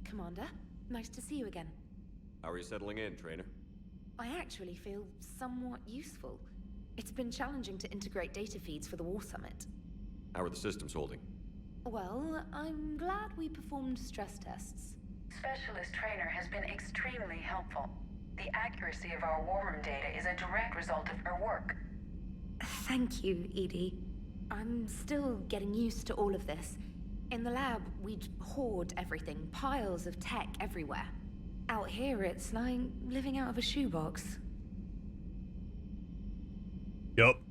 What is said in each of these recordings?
Commander. Nice to see you again. How are you settling in, Trainer? I actually feel somewhat useful. It's been challenging to integrate data feeds for the War Summit. How are the systems holding? Well, I'm glad we performed stress tests. Specialist Trainer has been extremely helpful. The accuracy of our war room data is a direct result of her work. Thank you, Edie. I'm still getting used to all of this. In the lab, we'd hoard everything, piles of tech everywhere. Out here, it's like living out of a shoebox. Yup.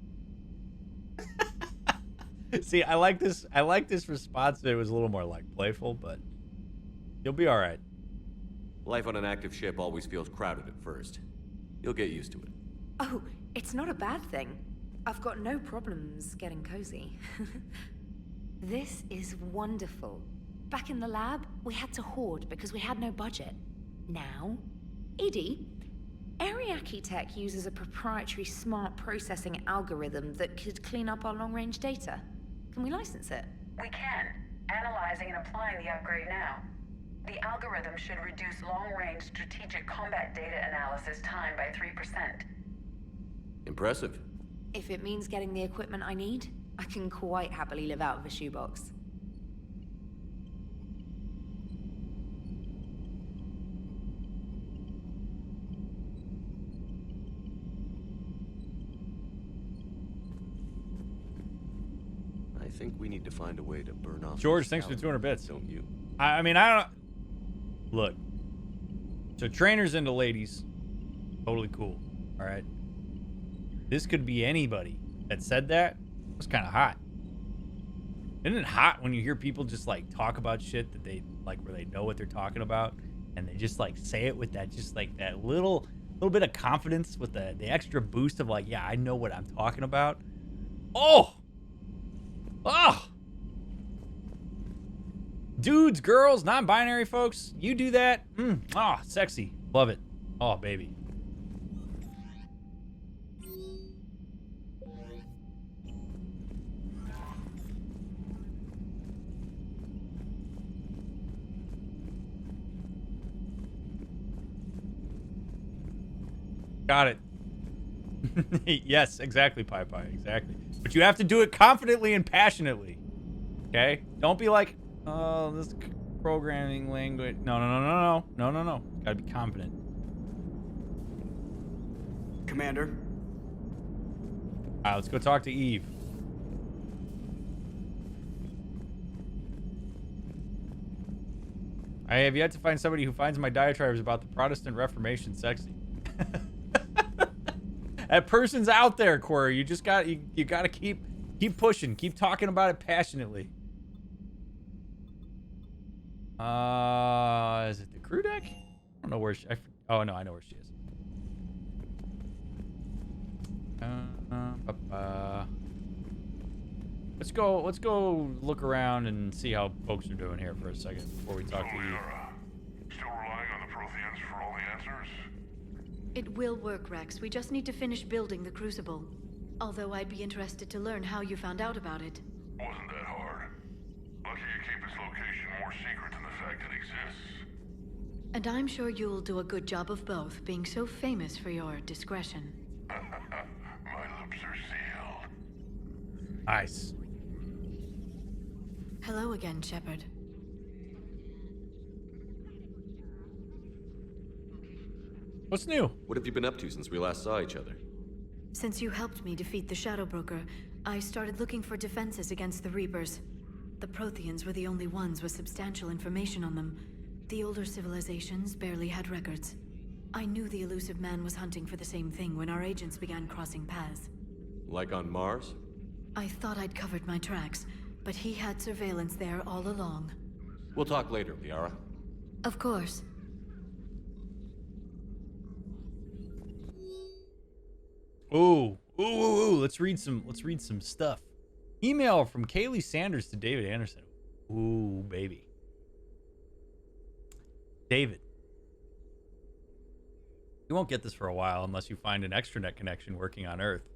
See, I like this response. It was a little more like playful, but you'll be all right. Life on an active ship always feels crowded at first. You'll get used to it. Oh, it's not a bad thing. I've got no problems getting cozy. This is wonderful. Back in the lab, we had to hoard because we had no budget. Now, Edie, Ariake Tech uses a proprietary smart processing algorithm that could clean up our long-range data. Can we license it? We can. Analyzing and applying the upgrade now. The algorithm should reduce long-range strategic combat data analysis time by 3%. Impressive. If it means getting the equipment I need, I can quite happily live out of a shoebox. I think we need to find a way to burn off. George, thanks for 200 bits. Don't you? I mean, I don't. Look. So Trainer's into ladies. Totally cool. All right. This could be anybody that said that. It's kind of hot. Isn't it hot when you hear people just like talk about shit that they like, where they know what they're talking about, and they just like say it with that, just like that little bit of confidence, with the extra boost of like, yeah, I know what I'm talking about. Oh, dudes, girls, non-binary folks, you do that. Sexy, love it. Oh, baby. Got it. Yes, exactly, Pie Pie, exactly. But you have to do it confidently and passionately. Okay? Don't be like, oh, this programming language. No. Gotta be confident. Commander. All right, let's go talk to Eve. I have yet to find somebody who finds my diatribes about the Protestant Reformation sexy. That person's out there, Corey. You just got you got to keep pushing, keep talking about it passionately. Is it the crew deck? I don't know where she. Oh no, I know where she is. Let's go look around and see how folks are doing here for a second before we talk to you. Still relying on the Protheans for all the answers? It will work, Rex. We just need to finish building the Crucible. Although I'd be interested to learn how you found out about it. Wasn't that hard. Lucky you keep its location more secret than the fact it exists. And I'm sure you'll do a good job of both, being so famous for your discretion. My lips are sealed. Nice. Hello again, Shepard. What's new? What have you been up to since we last saw each other? Since you helped me defeat the Shadow Broker, I started looking for defenses against the Reapers. The Protheans were the only ones with substantial information on them. The older civilizations barely had records. I knew the elusive man was hunting for the same thing when our agents began crossing paths. Like on Mars? I thought I'd covered my tracks, but he had surveillance there all along. We'll talk later, Liara. Of course. Ooh. Let's read some stuff. Email from Kaylee Sanders to David Anderson. Ooh, baby. David. You won't get this for a while unless you find an extranet connection working on Earth.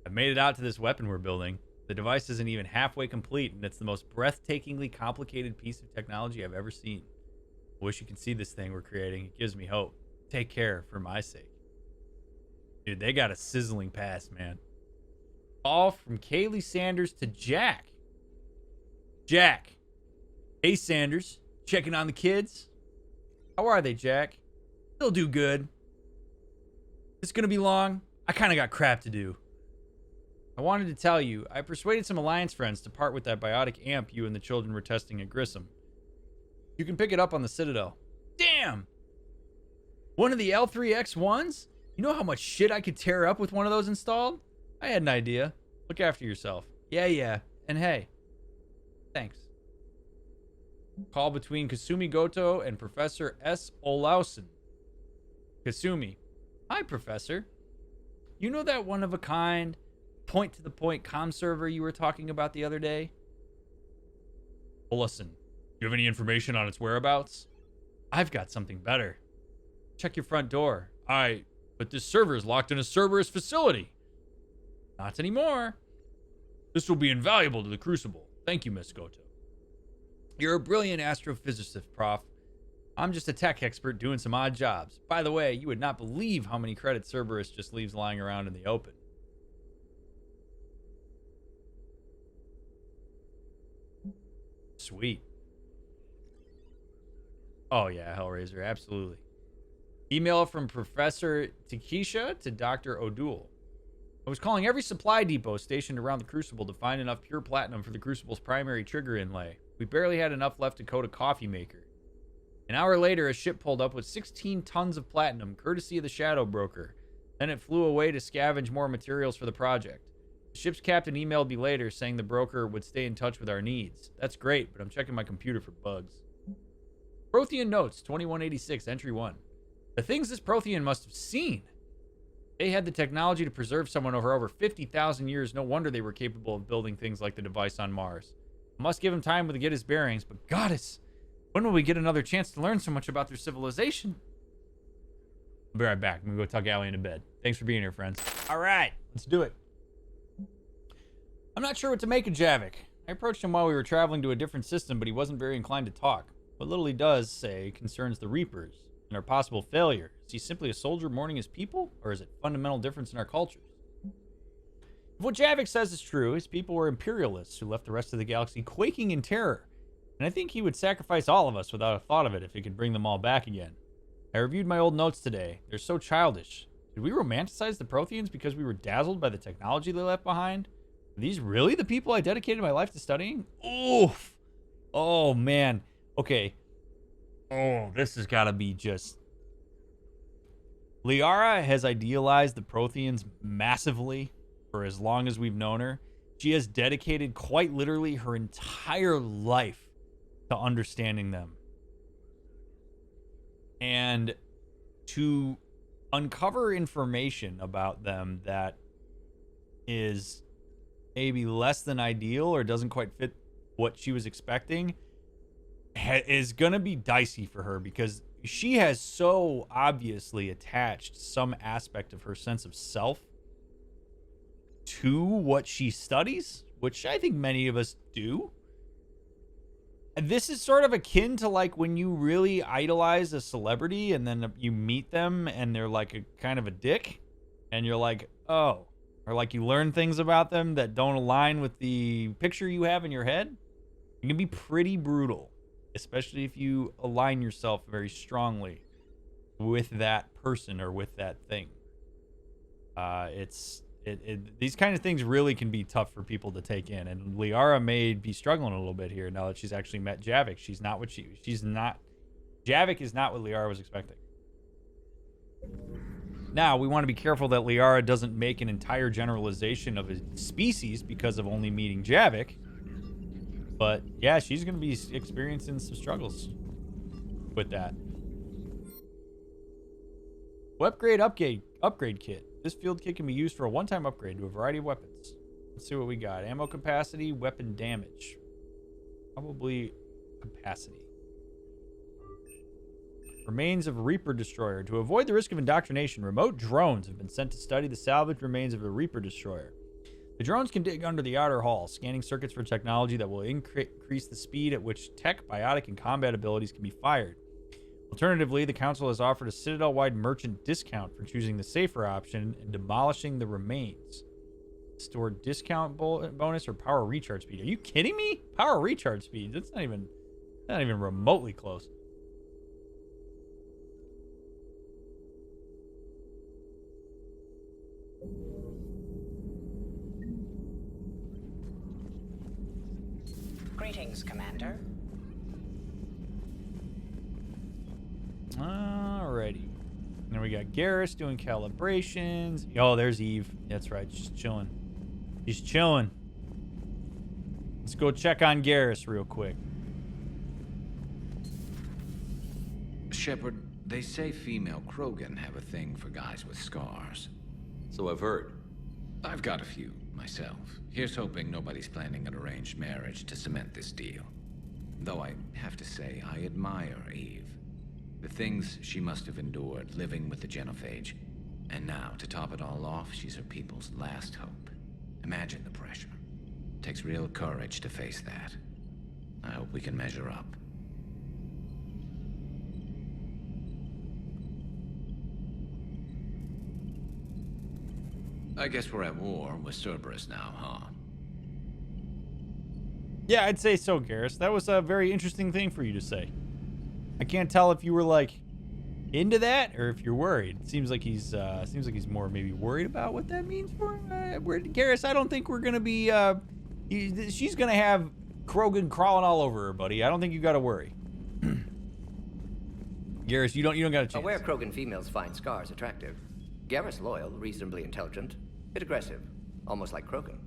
I've made it out to this weapon we're building. The device isn't even halfway complete, and it's the most breathtakingly complicated piece of technology I've ever seen. I wish you could see this thing we're creating. It gives me hope. Take care for my sake. Dude, they got a sizzling past, man. All from Kaylee Sanders to Jack. Jack. Hey, Sanders. Checking on the kids? How are they, Jack? They'll do good. It's gonna be long. I kind of got crap to do. I wanted to tell you, I persuaded some Alliance friends to part with that biotic amp you and the children were testing at Grissom. You can pick it up on the Citadel. Damn! One of the L3X1s? You know how much shit I could tear up with one of those installed? I had an idea. Look after yourself. Yeah. And hey, thanks. Call between Kasumi Goto and Professor S. Olausen. Kasumi. Hi, Professor. You know that one-of-a-kind, point-to-the-point comm server you were talking about the other day? Olausen. You have any information on its whereabouts? I've got something better. Check your front door. But this server is locked in a Cerberus facility. Not anymore. This will be invaluable to the Crucible. Thank you, Miss Goto. You're a brilliant astrophysicist, Prof. I'm just a tech expert doing some odd jobs. By the way, you would not believe how many credits Cerberus just leaves lying around in the open. Sweet. Oh, yeah, Hellraiser, absolutely. Email from Professor Takesha to Dr. O'Doul. I was calling every supply depot stationed around the Crucible to find enough pure platinum for the Crucible's primary trigger inlay. We barely had enough left to coat a coffee maker. An hour later, a ship pulled up with 16 tons of platinum, courtesy of the Shadow Broker. Then it flew away to scavenge more materials for the project. The ship's captain emailed me later saying the broker would stay in touch with our needs. That's great, but I'm checking my computer for bugs. Prothean Notes, 2186, Entry 1. The things this Prothean must have seen. They had the technology to preserve someone over 50,000 years. No wonder they were capable of building things like the device on Mars. I must give him time to get his bearings, but goddess, when will we get another chance to learn so much about their civilization? I'll be right back. I'm going to go tuck Allie into bed. Thanks for being here, friends. All right, let's do it. I'm not sure what to make of Javik. I approached him while we were traveling to a different system, but he wasn't very inclined to talk. What little he does say concerns the Reapers and our possible failure. Is he simply a soldier mourning his people, or is it a fundamental difference in our cultures? If what Javik says is true, his people were imperialists who left the rest of the galaxy quaking in terror. And I think he would sacrifice all of us without a thought of it if he could bring them all back again. I reviewed my old notes today. They're so childish. Did we romanticize the Protheans because we were dazzled by the technology they left behind? Are these really the people I dedicated my life to studying? Oof! Oh, man. Okay. Oh, this has got to be just... Liara has idealized the Protheans massively for as long as we've known her. She has dedicated quite literally her entire life to understanding them. And to uncover information about them that is maybe less than ideal or doesn't quite fit what she was expecting is going to be dicey for her, because she has so obviously attached some aspect of her sense of self to what she studies, which I think many of us do. And this is sort of akin to like when you really idolize a celebrity and then you meet them and they're like a kind of a dick and you're like, oh, or like you learn things about them that don't align with the picture you have in your head. It can be pretty brutal, especially if you align yourself very strongly with that person or with that thing. These kind of things really can be tough for people to take in, and Liara may be struggling a little bit here now that she's actually met Javik. Javik is not what Liara was expecting. Now, we want to be careful that Liara doesn't make an entire generalization of a species because of only meeting Javik. But yeah, she's going to be experiencing some struggles with that. Upgrade kit. This field kit can be used for a one-time upgrade to a variety of weapons. Let's see what we got. Ammo capacity, weapon damage. Probably capacity. Remains of a Reaper destroyer. To avoid the risk of indoctrination, remote drones have been sent to study the salvaged remains of a Reaper destroyer. The drones can dig under the outer hull, scanning circuits for technology that will increase the speed at which tech, biotic, and combat abilities can be fired. Alternatively, the Council has offered a Citadel-wide merchant discount for choosing the safer option and demolishing the remains. Store discount bonus or power recharge speed. Are you kidding me? Power recharge speed? That's not even remotely close. Greetings, Commander. Alrighty. Then we got Garrus doing calibrations. Oh, there's Eve. That's right. She's chilling. She's chilling. Let's go check on Garrus real quick. Shepard, they say female Krogan have a thing for guys with scars. So I've heard. I've got a few, myself. Here's hoping nobody's planning an arranged marriage to cement this deal. Though I have to say, I admire Eve. The things she must have endured living with the Genophage. And now, to top it all off, she's her people's last hope. Imagine the pressure. Takes real courage to face that. I hope we can measure up. I guess we're at war with Cerberus now, huh? Yeah, I'd say so, Garrus. That was a very interesting thing for you to say. I can't tell if you were like into that or if you're worried. It seems like he's more maybe worried about what that means for him. Garrus, I don't think we're gonna be. She's gonna have Krogan crawling all over her, buddy. I don't think you got to worry. Garrus, you don't got a chance. Aware Krogan females find scars attractive. Garrus loyal, reasonably intelligent, bit aggressive, almost like Krogan.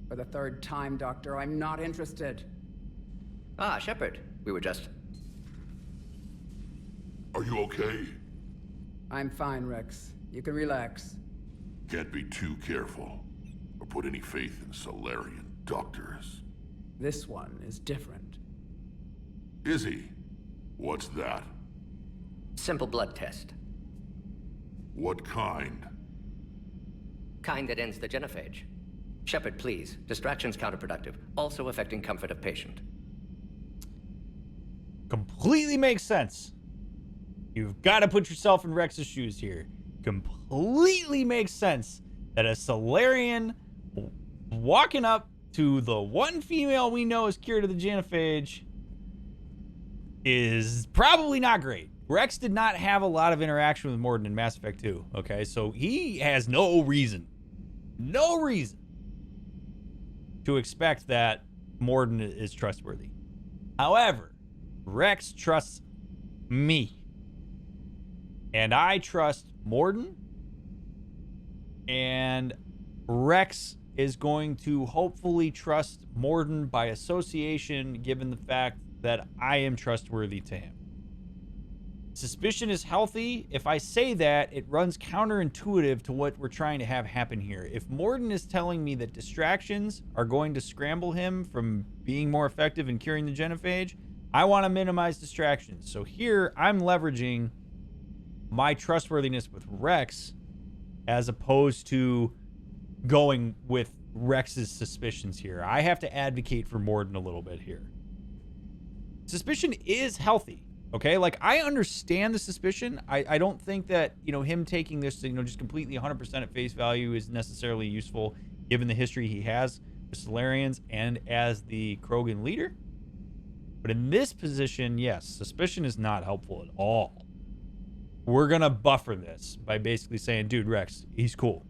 For the third time, Doctor, I'm not interested. Ah, Shepard. We were just... Are you okay? I'm fine, Rex. You can relax. Can't be too careful, or put any faith in Solarian doctors. This one is different. Is he? What's that? Simple blood test. What kind? Kind that ends the genophage. Shepard, please. Distraction's counterproductive, also affecting comfort of patient. Completely makes sense. You've got to put yourself in Rex's shoes here. Completely makes sense that a Solarian walking up to the one female we know is cured of the genophage is probably not great. Rex did not have a lot of interaction with Mordin in Mass Effect 2, okay? So he has no reason to expect that Mordin is trustworthy. However, Rex trusts me. And I trust Mordin. And Rex is going to hopefully trust Mordin by association, given the fact that I am trustworthy to him. Suspicion is healthy. If I say that, it runs counterintuitive to what we're trying to have happen here. If Mordin is telling me that distractions are going to scramble him from being more effective in curing the genophage, I want to minimize distractions. So here, I'm leveraging my trustworthiness with Rex as opposed to going with Rex's suspicions here. I have to advocate for Mordin a little bit here. Suspicion is healthy. Okay, like, I understand the suspicion. I don't think that, him taking this, just completely 100% at face value is necessarily useful, given the history he has with Solarians and as the Krogan leader. But in this position, yes, suspicion is not helpful at all. We're going to buffer this by basically saying, dude, Rex, he's cool.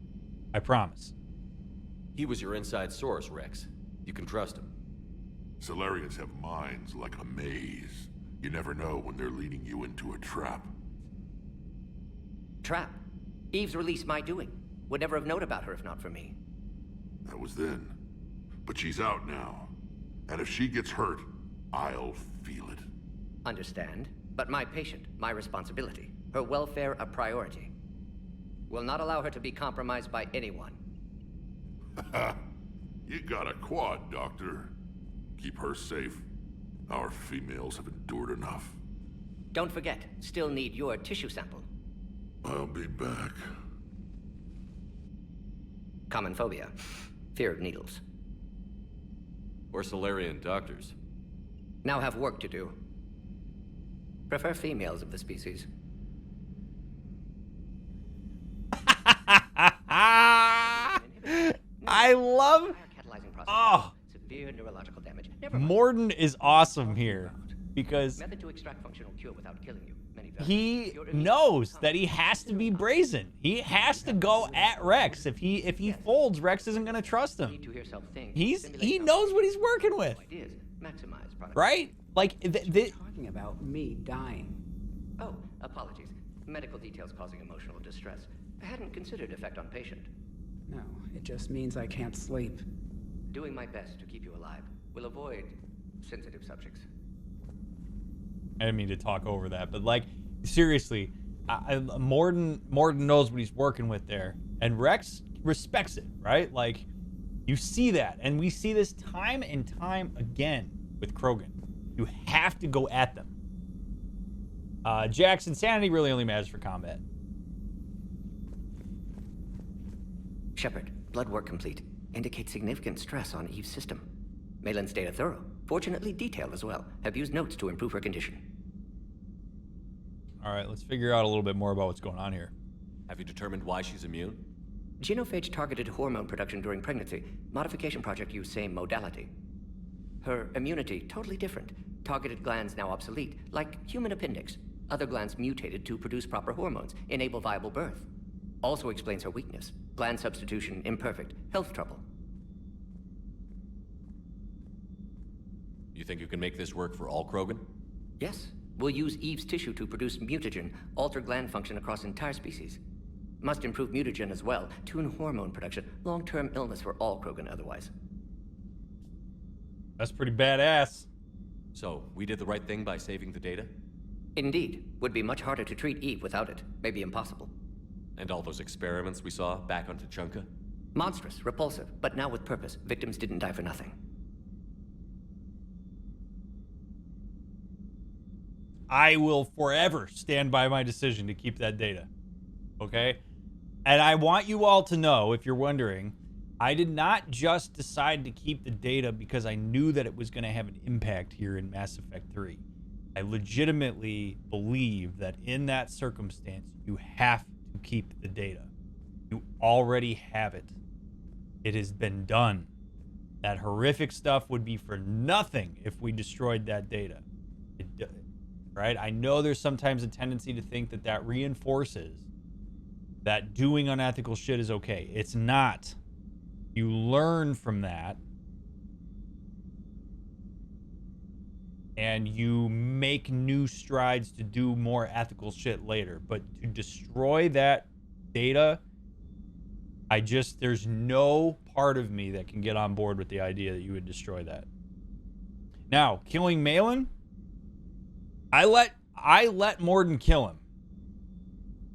I promise. He was your inside source, Rex. You can trust him. Solarians have minds like a maze. You never know when they're leading you into a trap. Trap? Eve's release my doing. Would never have known about her if not for me. That was then. But she's out now. And if she gets hurt, I'll feel it. Understand. But my patient, my responsibility. Her welfare a priority. Will not allow her to be compromised by anyone. You got a quad, Doctor. Keep her safe. Our females have endured enough. Don't forget, still need your tissue sample. I'll be back. Common phobia. Fear of needles. Or Solarian doctors. Now have work to do. Prefer females of the species. I love... Oh, Severe neurological damage. Mordin is awesome here because Method to extract functional cure without killing you. he knows that he has to be brazen. He has to go at Rex. If he folds, Rex isn't going to trust him. He knows what he's working with. Right? Like Talking about me dying. Oh, apologies. Medical details causing emotional distress. I hadn't considered effect on patient. No, it just means I can't sleep. Doing my best to keep you alive. Will avoid sensitive subjects. I didn't mean to talk over that, but like seriously, Mordin knows what he's working with there, and Rex respects it, right? Like you see that, and we see this time and time again with Krogan. You have to go at them. Jack's insanity really only matters for combat. Shepard, blood work complete. Indicates significant stress on Eve's system. Malen's data thorough. Fortunately detailed as well. Have used notes to improve her condition. All right, let's figure out a little bit more about what's going on here. Have you determined why she's immune? Genophage targeted hormone production during pregnancy. Modification project used same modality. Her immunity, totally different. Targeted glands now obsolete, like human appendix. Other glands mutated to produce proper hormones, enable viable birth. Also explains her weakness. Gland substitution imperfect. Health trouble. You think you can make this work for all Krogan? Yes. We'll use Eve's tissue to produce mutagen, alter gland function across entire species. Must improve mutagen as well, tune hormone production. Long-term illness for all Krogan otherwise. That's pretty badass. So, we did the right thing by saving the data? Indeed. Would be much harder to treat Eve without it. Maybe impossible. And all those experiments we saw back on Tuchanka? Monstrous, repulsive, but now with purpose. Victims didn't die for nothing. I will forever stand by my decision to keep that data. Okay? And I want you all to know, if you're wondering, I did not just decide to keep the data because I knew that it was going to have an impact here in Mass Effect 3. I legitimately believe that in that circumstance, you have to keep the data. You already have it. It has been done. That horrific stuff would be for nothing if we destroyed that data. Right? I know there's sometimes a tendency to think that that reinforces that doing unethical shit is okay. It's not. You learn from that. And you make new strides to do more ethical shit later. But to destroy that data, there's no part of me that can get on board with the idea that you would destroy that. Now, killing Malen, I let Mordin kill him.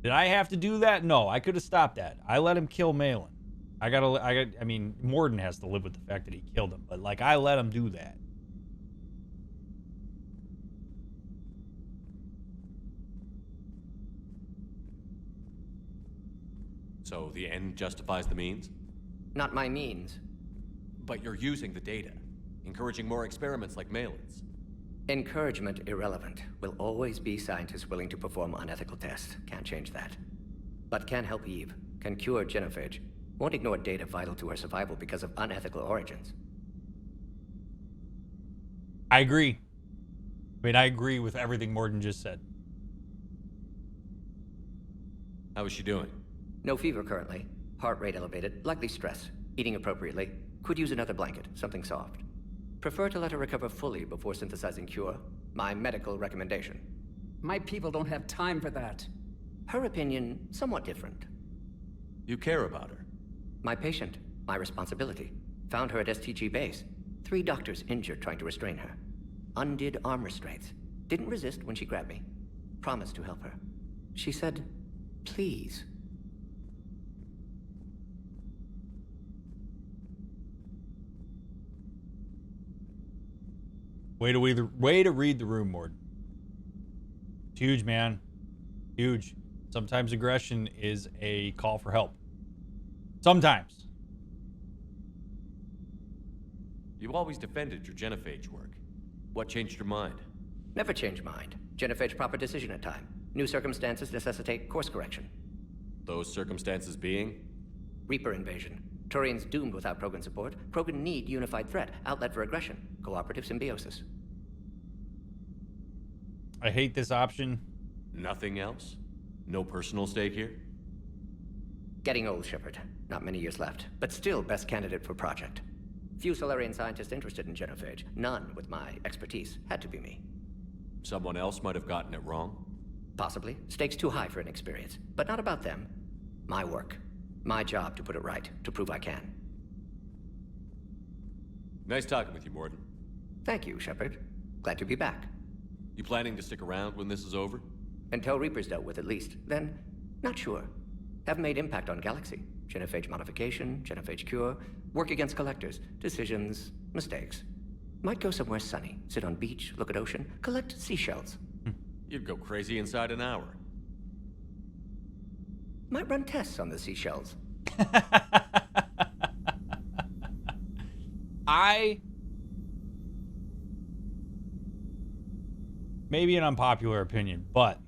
Did I have to do that? No, I could have stopped that. I let him kill Malen. I mean, Mordin has to live with the fact that he killed him, but like I let him do that. So the end justifies the means? Not my means. But you're using the data, encouraging more experiments like Malen's. Encouragement irrelevant. Will always be scientists willing to perform unethical tests. Can't change that. But can help Eve. Can cure Genophage. Won't ignore data vital to her survival because of unethical origins. I agree. I mean, I agree with everything Mordin just said. How is she doing? No fever currently. Heart rate elevated. Likely stress. Eating appropriately. Could use another blanket. Something soft. Prefer to let her recover fully before synthesizing cure. My medical recommendation. My people don't have time for that. Her opinion, somewhat different. You care about her? My patient. My responsibility. Found her at STG base. 3 doctors injured trying to restrain her. Undid arm restraints. Didn't resist when she grabbed me. Promised to help her. She said, please. Way to read the room, Mord. It's huge, man. Huge. Sometimes aggression is a call for help. Sometimes. You always defended your Genophage work. What changed your mind? Never change mind. Genophage proper decision at time. New circumstances necessitate course correction. Those circumstances being? Reaper invasion. Turians doomed without Krogan support. Krogan need unified threat, outlet for aggression, cooperative symbiosis. I hate this option. Nothing else? No personal stake here? Getting old, Shepard. Not many years left, but still best candidate for project. Few Solarian scientists interested in Genophage. None with my expertise. Had to be me. Someone else might have gotten it wrong? Possibly. Stakes too high for inexperience. But not about them. My work. My job to put it right, to prove I can. Nice talking with you, Mordin. Thank you, Shepard. Glad to be back. You planning to stick around when this is over? Until Reaper's dealt with, at least. Then, not sure. Haven't made impact on Galaxy. Genophage modification, Genophage cure, work against collectors, decisions, mistakes. Might go somewhere sunny, sit on beach, look at ocean, collect seashells. You'd go crazy inside an hour. Might run tests on the seashells. Maybe an unpopular opinion, but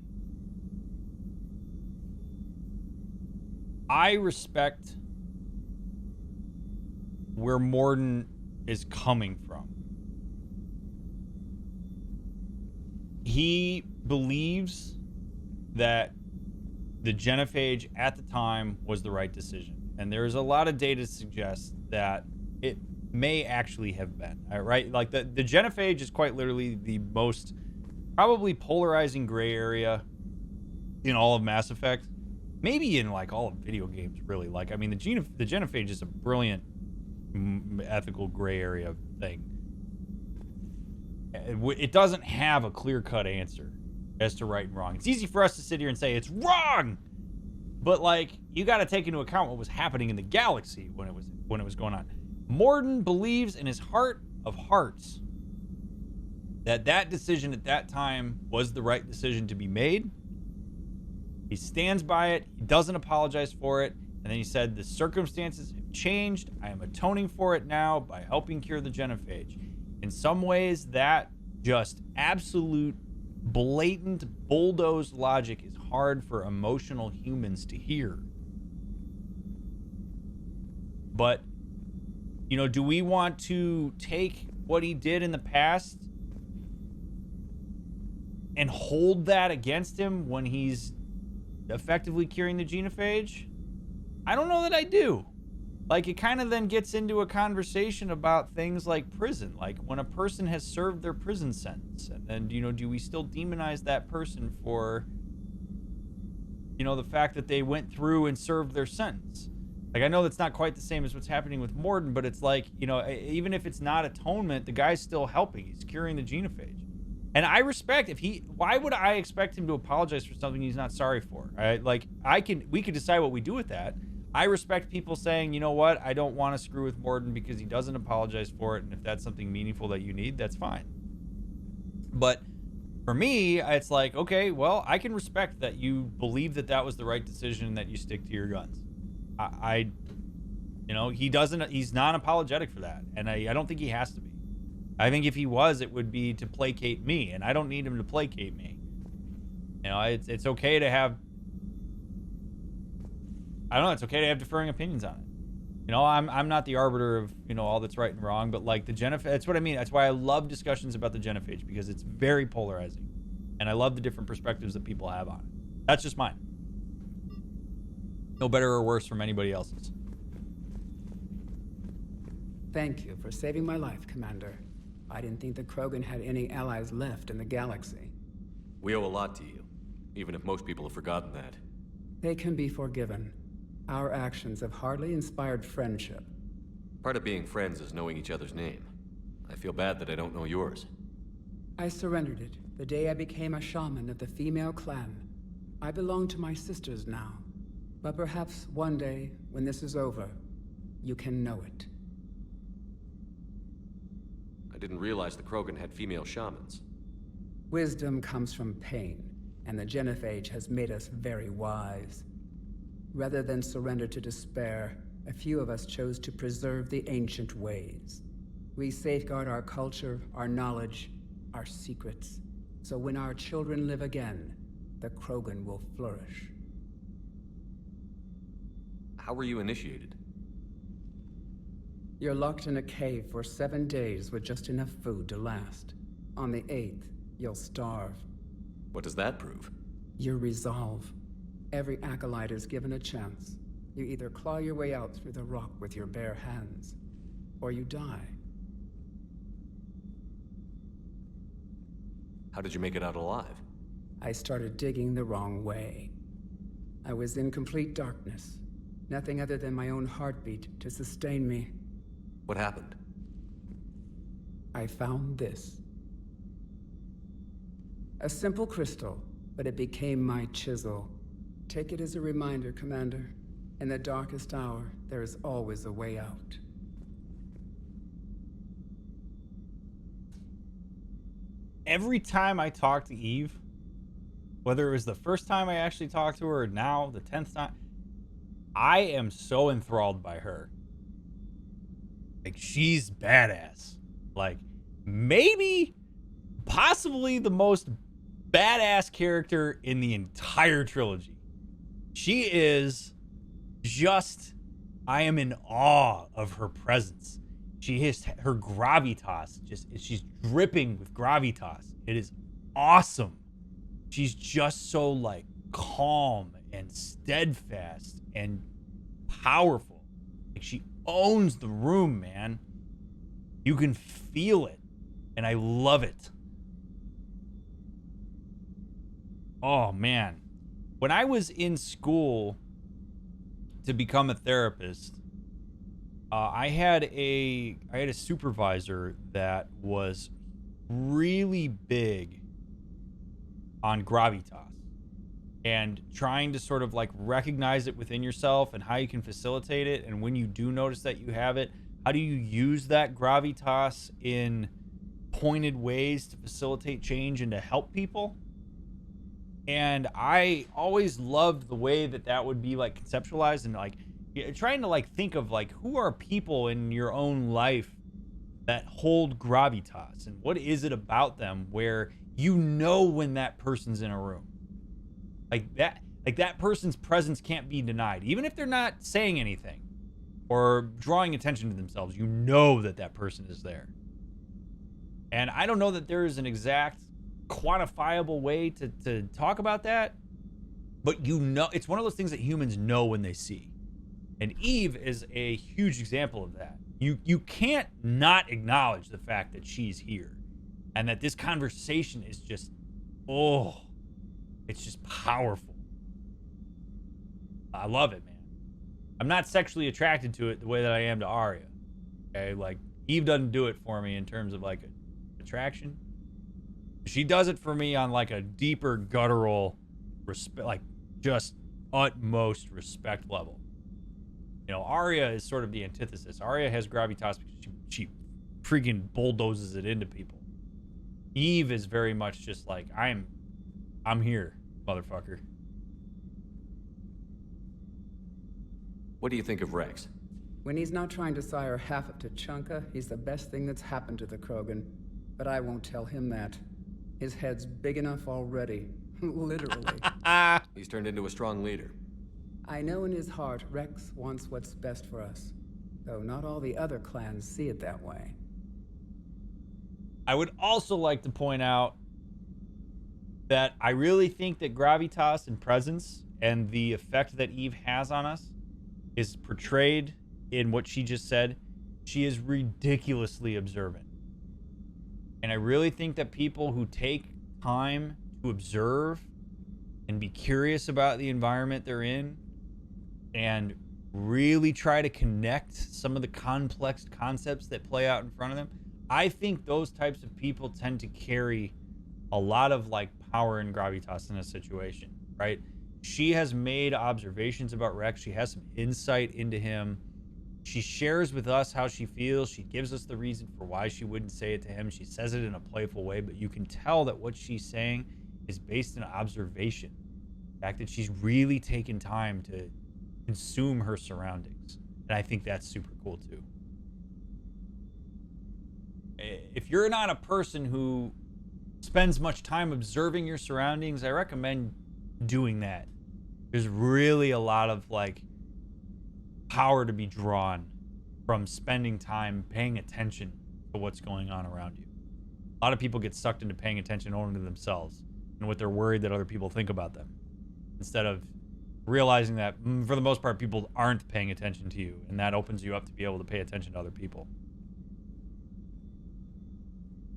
I respect where Mordin is coming from. He believes that the Genophage at the time was the right decision. And there's a lot of data to suggest that it may actually have been, right? Like the Genophage is quite literally the most probably polarizing gray area in all of Mass Effect. Maybe in like all of video games, really. Like, I mean, the Genophage is a brilliant ethical gray area thing. It doesn't have a clear-cut answer as to right and wrong. It's easy for us to sit here and say it's wrong, but like you got to take into account what was happening in the galaxy when it was going on. Mordin believes in his heart of hearts that decision at that time was the right decision to be made. He stands by it. He doesn't apologize for it. And then he said, the circumstances have changed. I am atoning for it now by helping cure the Genophage. In some ways, that just absolute, blatant, bulldozed logic is hard for emotional humans to hear. But, you know, do we want to take what he did in the past and hold that against him when he's effectively curing the Genophage? I don't know that I do. Like, it kind of then gets into a conversation about things like prison. Like, when a person has served their prison sentence, and then, you know, do we still demonize that person for, you know, the fact that they went through and served their sentence? Like, I know that's not quite the same as what's happening with Mordin, but it's like, you know, even if it's not atonement, the guy's still helping. He's curing the Genophage. And I respect why would I expect him to apologize for something he's not sorry for? Right? Like, we could decide what we do with that. I respect people saying, you know what, I don't want to screw with Mordin because he doesn't apologize for it, and if that's something meaningful that you need, that's fine. But for me, it's like, okay, well, I can respect that you believe that that was the right decision and that you stick to your guns. You know, he's non-apologetic for that, and I don't think he has to be. I think if he was, it would be to placate me, and I don't need him to placate me. You know, it's okay to have, I don't know, it's okay to have differing opinions on it. You know, I'm not the arbiter of, you know, all that's right and wrong, but like the Genophage, that's what I mean. That's why I love discussions about the Genophage, because it's very polarizing. And I love the different perspectives that people have on it. That's just mine. No better or worse from anybody else's. Thank you for saving my life, Commander. I didn't think the Krogan had any allies left in the galaxy. We owe a lot to you, even if most people have forgotten that. They can be forgiven. Our actions have hardly inspired friendship. Part of being friends is knowing each other's name. I feel bad that I don't know yours. I surrendered it the day I became a shaman of the female clan. I belong to my sisters now. But perhaps one day, when this is over, you can know it. I didn't realize the Krogan had female shamans. Wisdom comes from pain, and the Genophage has made us very wise. Rather than surrender to despair, a few of us chose to preserve the ancient ways. We safeguard our culture, our knowledge, our secrets. So when our children live again, the Krogan will flourish. How were you initiated? You're locked in a cave for 7 days with just enough food to last. On the 8th, you'll starve. What does that prove? Your resolve. Every acolyte is given a chance. You either claw your way out through the rock with your bare hands, or you die. How did you make it out alive? I started digging the wrong way. I was in complete darkness. Nothing other than my own heartbeat to sustain me. What happened? I found this. A simple crystal, but it became my chisel. Take it as a reminder, Commander. In the darkest hour, there is always a way out. Every time I talk to Eve, whether it was the first time I actually talked to her or now, the 10th time, I am so enthralled by her. Like, she's badass. Like, maybe, possibly the most badass character in the entire trilogy. She is just, I am in awe of her presence. She has her gravitas, she's dripping with gravitas. It is awesome. She's just so like calm and steadfast and powerful. Like, she owns the room, man. You can feel it, and I love it. Oh man, when I was in school to become a therapist, I had a supervisor that was really big on gravitas and trying to sort of like recognize it within yourself and how you can facilitate it. And when you do notice that you have it, how do you use that gravitas in pointed ways to facilitate change and to help people? And I always loved the way that would be like conceptualized and like trying to like think of like who are people in your own life that hold gravitas and what is it about them where you know when that person's in a room. Like that person's presence can't be denied. Even if they're not saying anything or drawing attention to themselves, you know that person is there. And I don't know that there is an exact quantifiable way to talk about that, but you know, it's one of those things that humans know when they see. And Eve is a huge example of that. You can't not acknowledge the fact that she's here and that this conversation is just, it's just powerful. I love it, man. I'm not sexually attracted to it the way that I am to Arya. Okay, like Eve doesn't do it for me in terms of like attraction. She does it for me on like a deeper guttural respect, like just utmost respect level. You know, Arya is sort of the antithesis. Arya has gravitas because she freaking bulldozes it into people. Eve is very much just like, I'm here, motherfucker. What do you think of Rex? When he's not trying to sire half of Tuchanka, he's the best thing that's happened to the Krogan. But I won't tell him that. His head's big enough already. Literally. He's turned into a strong leader. I know in his heart Rex wants what's best for us. Though not all the other clans see it that way. I would also like to point out that I really think that gravitas and presence and the effect that Eve has on us is portrayed in what she just said. She is ridiculously observant. And I really think that people who take time to observe and be curious about the environment they're in and really try to connect some of the complex concepts that play out in front of them, I think those types of people tend to carry a lot of like power and gravitas in a situation, right? She has made observations about Rex. She has some insight into him. She shares with us how she feels. She gives us the reason for why she wouldn't say it to him. She says it in a playful way, but you can tell that what she's saying is based in observation. The fact that she's really taken time to consume her surroundings. And I think that's super cool too. If you're not a person who spends much time observing your surroundings, I recommend doing that. There's really a lot of like power to be drawn from spending time paying attention to what's going on around you. A lot of people get sucked into paying attention only to themselves and what they're worried that other people think about them, instead of realizing that for the most part people aren't paying attention to you, and that opens you up to be able to pay attention to other people.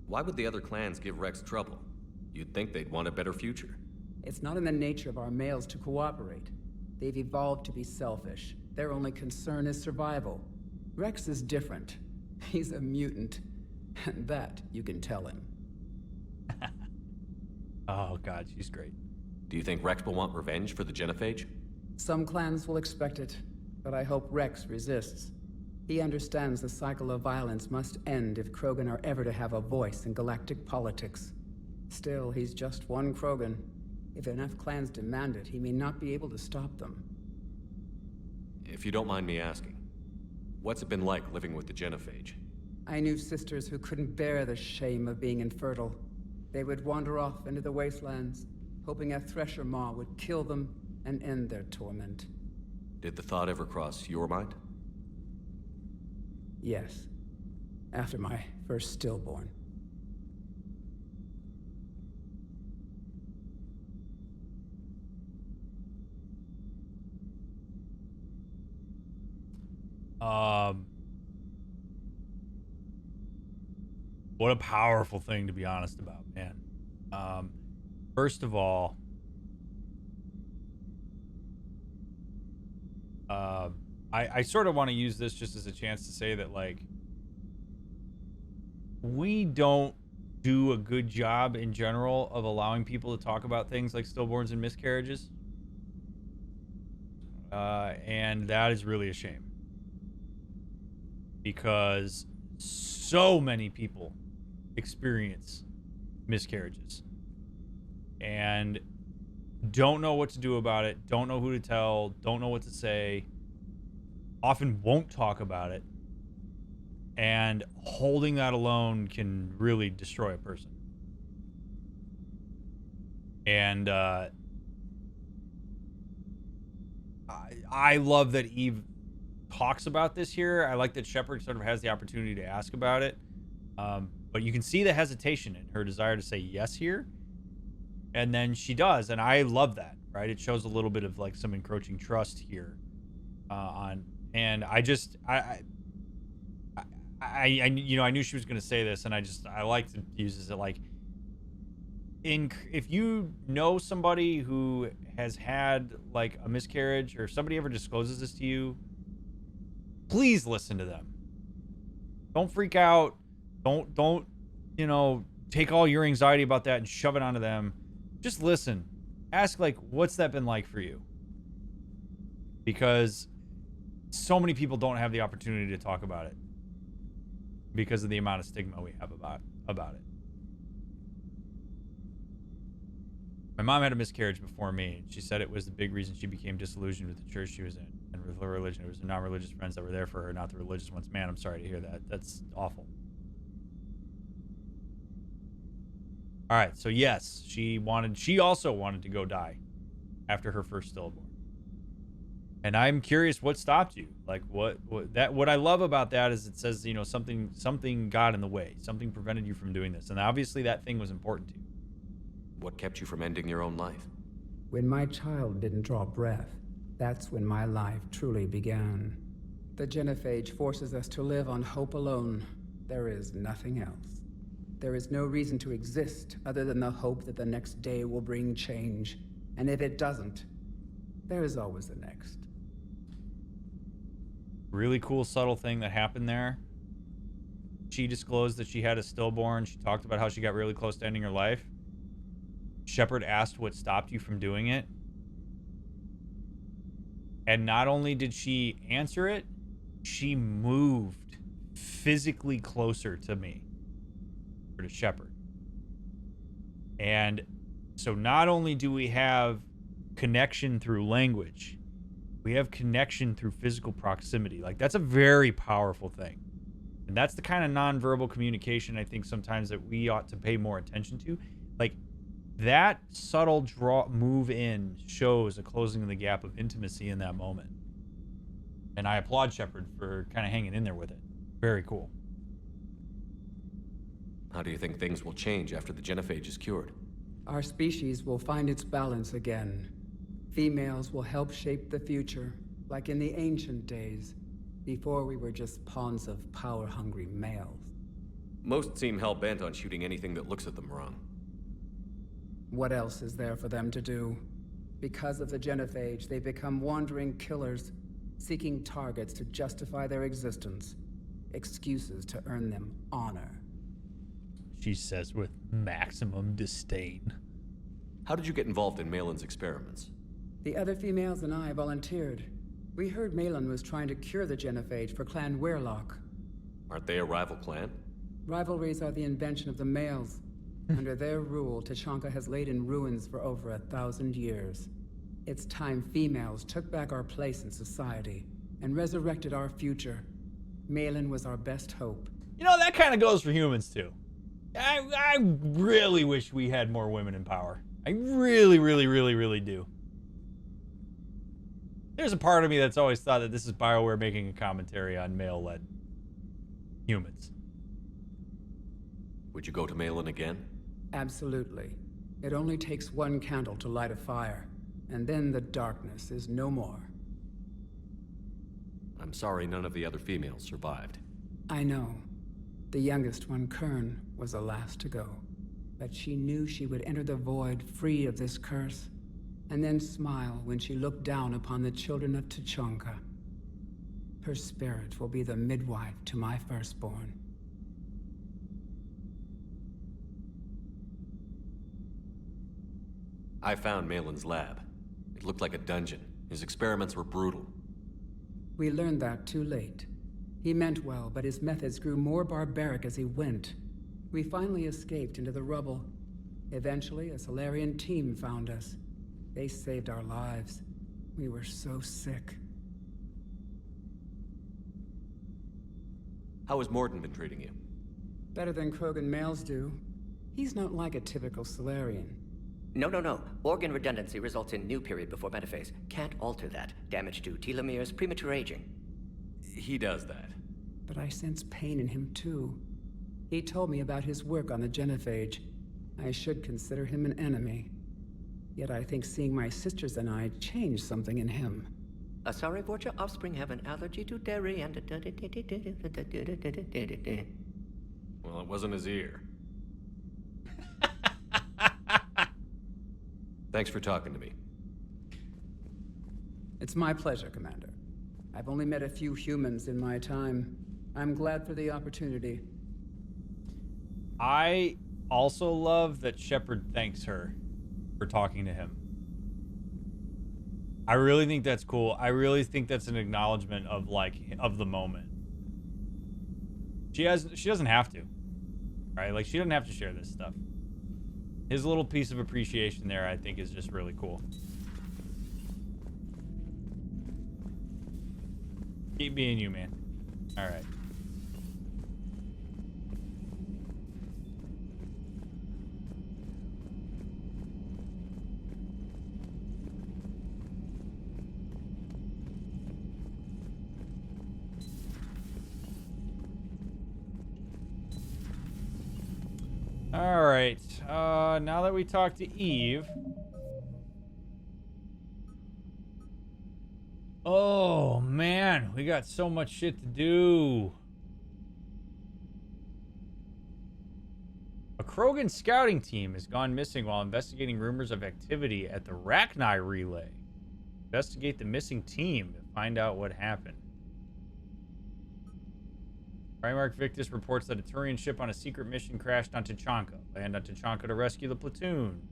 Why would the other clans give Rex trouble? You'd think they'd want a better future. It's not in the nature of our males to cooperate. They've evolved to be selfish. Their only concern is survival. Rex is different. He's a mutant. And that you can tell him. Oh god, she's great. Do you think Rex will want revenge for the Genophage? Some clans will expect it, but I hope Rex resists. He understands the cycle of violence must end if Krogan are ever to have a voice in galactic politics. Still, he's just one Krogan. If enough clans demand it, he may not be able to stop them. If you don't mind me asking, what's it been like living with the Genophage? I knew sisters who couldn't bear the shame of being infertile. They would wander off into the wastelands, hoping a Thresher Maw would kill them and end their torment. Did the thought ever cross your mind? Yes. After my first stillborn. What a powerful thing to be honest about, man. First of all, I sort of want to use this just as a chance to say that, like, we don't do a good job in general of allowing people to talk about things like stillborns and miscarriages. And that is really a shame. Because so many people experience miscarriages and don't know what to do about it, don't know who to tell, don't know what to say, often won't talk about it, and holding that alone can really destroy a person. And I love that Eve talks about this here. I like that Shepard sort of has the opportunity to ask about it. But you can see the hesitation in her desire to say yes here. And then she does. And I love that, right? It shows a little bit of like some encroaching trust here and I you know, I knew she was going to say this, and I like to use this like, if you know somebody who has had like a miscarriage, or if somebody ever discloses this to you, please listen to them. Don't freak out. Don't, you know, take all your anxiety about that and shove it onto them. Just listen. Ask, like, what's that been like for you? Because so many people don't have the opportunity to talk about it because of the amount of stigma we have about it. My mom had a miscarriage before me, and she said it was the big reason she became disillusioned with the church she was in and with her religion. It was the non-religious friends that were there for her, not the religious ones. Man, I'm sorry to hear that. That's awful. All right, so yes, she also wanted to go die after her first stillborn. And I'm curious what stopped you. Like what I love about that is it says, you know, something got in the way. Something prevented you from doing this. And obviously that thing was important to you. What kept you from ending your own life? When my child didn't draw breath, that's when my life truly began. The Genophage forces us to live on hope alone. There is nothing else. There is no reason to exist other than the hope that the next day will bring change. And if it doesn't, there is always the next. Really cool, subtle thing that happened there. She disclosed that she had a stillborn. She talked about how she got really close to ending her life. Shepard asked what stopped you from doing it. And not only did she answer it, she moved physically closer to me, or to Shepard. And so not only do we have connection through language, we have connection through physical proximity. Like, that's a very powerful thing. And that's the kind of nonverbal communication I think sometimes that we ought to pay more attention to. Like, that subtle move in shows a closing of the gap of intimacy in that moment. And I applaud Shepard for kind of hanging in there with it. Very cool. How do you think things will change after the Genophage is cured? Our species will find its balance again. Females will help shape the future, like in the ancient days, before we were just pawns of power-hungry males. Most seem hell-bent on shooting anything that looks at them wrong. What else is there for them to do? Because of the Genophage, they become wandering killers, seeking targets to justify their existence, excuses to earn them honor. She says with maximum disdain. How did you get involved in Malen's experiments? The other females and I volunteered. We heard Malen was trying to cure the Genophage for Clan Weirlock. Aren't they a rival clan? Rivalries are the invention of the males. Under their rule, Tuchanka has laid in ruins for over 1,000 years. It's time females took back our place in society and resurrected our future. Malen was our best hope. You know, that kind of goes for humans, too. I really wish we had more women in power. I really, really, really, really do. There's a part of me that's always thought that this is BioWare making a commentary on male-led humans. Would you go to Malen again? Absolutely. It only takes one candle to light a fire, and then the darkness is no more. I'm sorry none of the other females survived. I know. The youngest one, Kern, was the last to go. But she knew she would enter the void free of this curse, and then smile when she looked down upon the children of Tuchanka. Her spirit will be the midwife to my firstborn. I found Malen's lab. It looked like a dungeon. His experiments were brutal. We learned that too late. He meant well, but his methods grew more barbaric as he went. We finally escaped into the rubble. Eventually, a Solarian team found us. They saved our lives. We were so sick. How has Mordin been treating you? Better than Krogan males do. He's not like a typical Solarian. No. Organ redundancy results in new period before metaphase. Can't alter that. Damage to telomeres, premature aging. He does that. But I sense pain in him too. He told me about his work on the Genophage. I should consider him an enemy. Yet I think seeing my sisters and I changed something in him. Sorry, Vorcha, offspring have an allergy to dairy and... Well, it wasn't his ear. Thanks for talking to me. It's my pleasure, Commander. I've only met a few humans in my time. I'm glad for the opportunity. I also love that Shepard thanks her for talking to him. I really think that's cool. I really think that's an acknowledgement of of the moment. She doesn't have to, right? Like, she doesn't have to share this stuff. His little piece of appreciation there, I think, is just really cool. Keep being you, man. All right. All right. Now that we talked to Eve. Oh, man. We got so much shit to do. A Krogan scouting team has gone missing while investigating rumors of activity at the Rachni relay. Investigate the missing team to find out what happened. Primarch Victus reports that a Turian ship on a secret mission crashed on Tuchanka. Land on Tuchanka to rescue the platoon.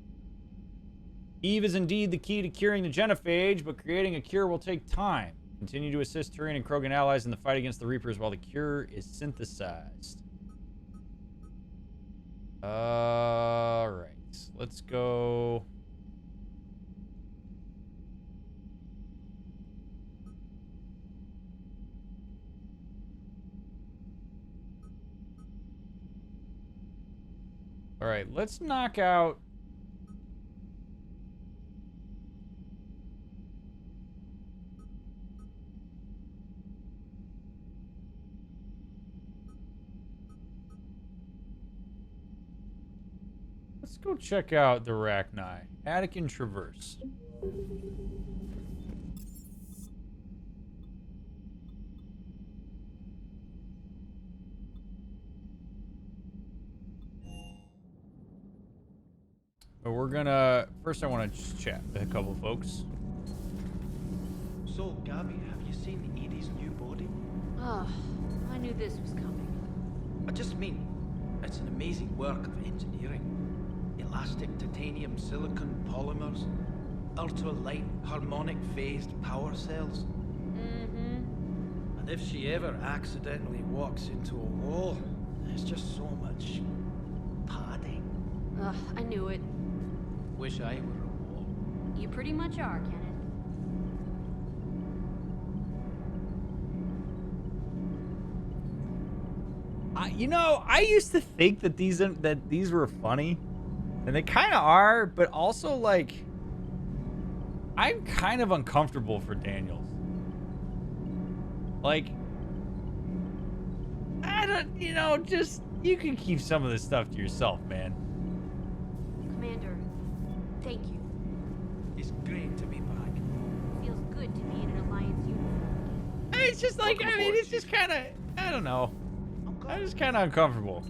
Eve is indeed the key to curing the Genophage, but creating a cure will take time. Continue to assist Turian and Krogan allies in the fight against the Reapers while the cure is synthesized. Alright. Let's go... All right, let's knock out. Let's go check out the Rachni. Attican Traverse. But we're gonna... First I want to just chat with a couple folks. So, Gabby, have you seen Edie's new body? Oh, I knew this was coming. I just mean, it's an amazing work of engineering. Elastic titanium silicon polymers, ultra-light harmonic phased power cells. Mm-hmm. And if she ever accidentally walks into a wall, there's just so much padding. Ugh, I knew it. Wish I were a wall. You pretty much are, Kenneth. You know, I used to think that these were funny, and they kind of are, but also like I'm kind of uncomfortable for Daniels. Like, I don't, you know, just you can keep some of this stuff to yourself, man. Commander, thank you. It's great to be back. Feels good to be in an Alliance uniform. It's just like, Welcome I mean, aboard, it's just Chief. kind of, I don't know. I'm glad. I'm just kind of uncomfortable.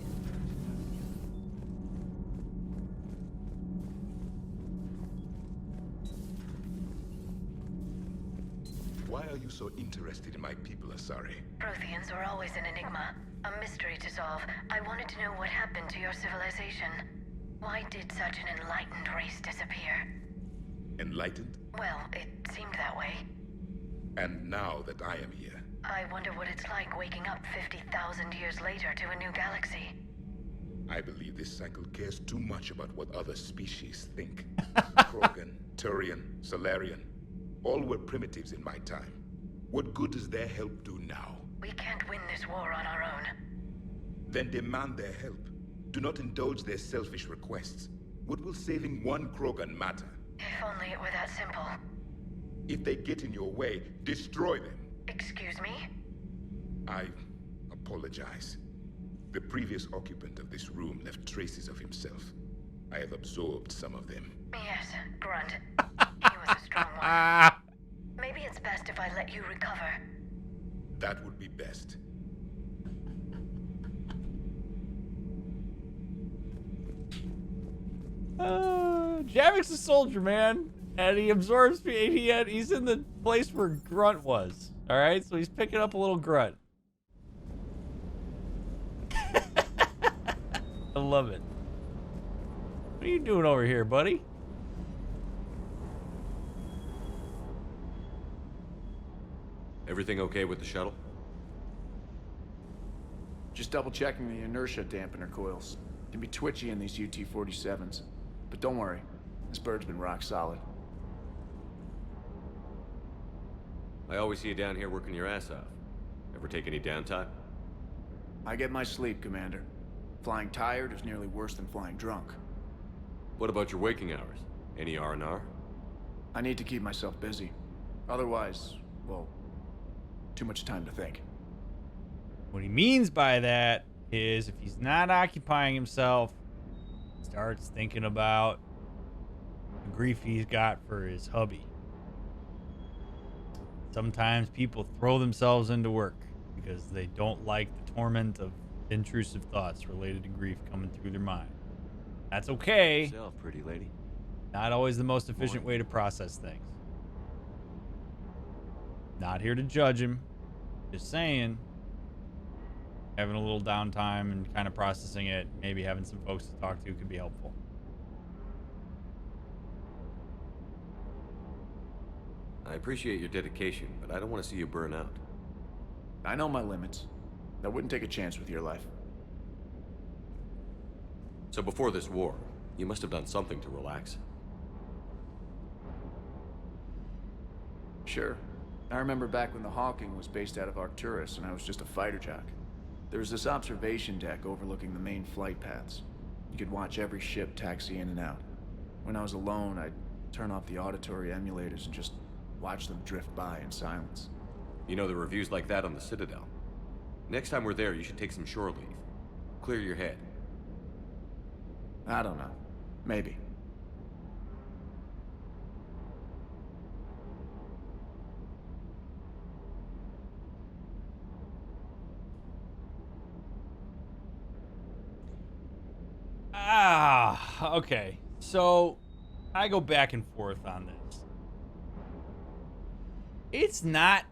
Why are you so interested in my people, Asari? Protheans were always an enigma, a mystery to solve. I wanted to know what happened to your civilization. Why did such an enlightened race disappear? Enlightened? Well, it seemed that way. And now that I am here, I wonder what it's like waking up 50,000 years later to a new galaxy. I believe this cycle cares too much about what other species think. Krogan, Turian, Solarian, all were primitives in my time. What good does their help do now? We can't win this war on our own. Then demand their help. Do not indulge their selfish requests. What will saving one Krogan matter? If only it were that simple. If they get in your way, destroy them. Excuse me? I apologize. The previous occupant of this room left traces of himself. I have absorbed some of them. Yes, Grunt. He was a strong one. Maybe it's best if I let you recover. That would be best. Javik's a soldier, man, and he absorbs. He's in the place where Grunt was. All right, so he's picking up a little Grunt. I love it. What are you doing over here, buddy? Everything okay with the shuttle? Just double checking the inertia dampener coils. Can be twitchy in these UT-47s. But don't worry, this bird's been rock solid. I always see you down here working your ass off. Ever take any downtime? I get my sleep, Commander. Flying tired is nearly worse than flying drunk. What about your waking hours? Any R&R? I need to keep myself busy. Otherwise, well, too much time to think. What he means by that is if he's not occupying himself, starts thinking about the grief he's got for his hubby. Sometimes people throw themselves into work because they don't like the torment of intrusive thoughts related to grief coming through their mind. That's okay. Yourself, pretty lady. Not always the most efficient way to process things. Not here to judge him. Just saying, having a little downtime and kind of processing it, maybe having some folks to talk to could be helpful. I appreciate your dedication, but I don't want to see you burn out. I know my limits. I wouldn't take a chance with your life. So before this war, you must have done something to relax. Sure. I remember back when the Hawking was based out of Arcturus and I was just a fighter jock. There was this observation deck overlooking the main flight paths. You could watch every ship taxi in and out. When I was alone, I'd turn off the auditory emulators and just watch them drift by in silence. You know, the reviews like that on the Citadel. Next time we're there, you should take some shore leave. Clear your head. I don't know. Maybe. Okay. So, I go back and forth on this. It's not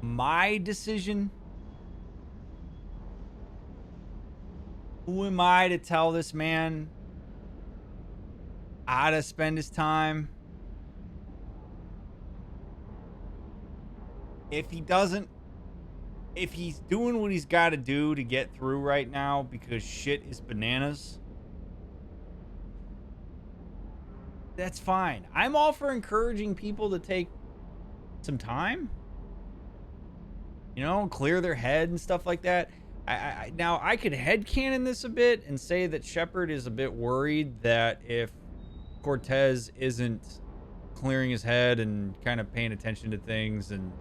my decision. Who am I to tell this man how to spend his time? If he's doing what he's got to do to get through right now because shit is bananas, that's fine. I'm all for encouraging people to take some time, you know, clear their head and stuff like that. Now, I could headcanon this a bit and say that Shepard is a bit worried that if Cortez isn't clearing his head and kind of paying attention to things and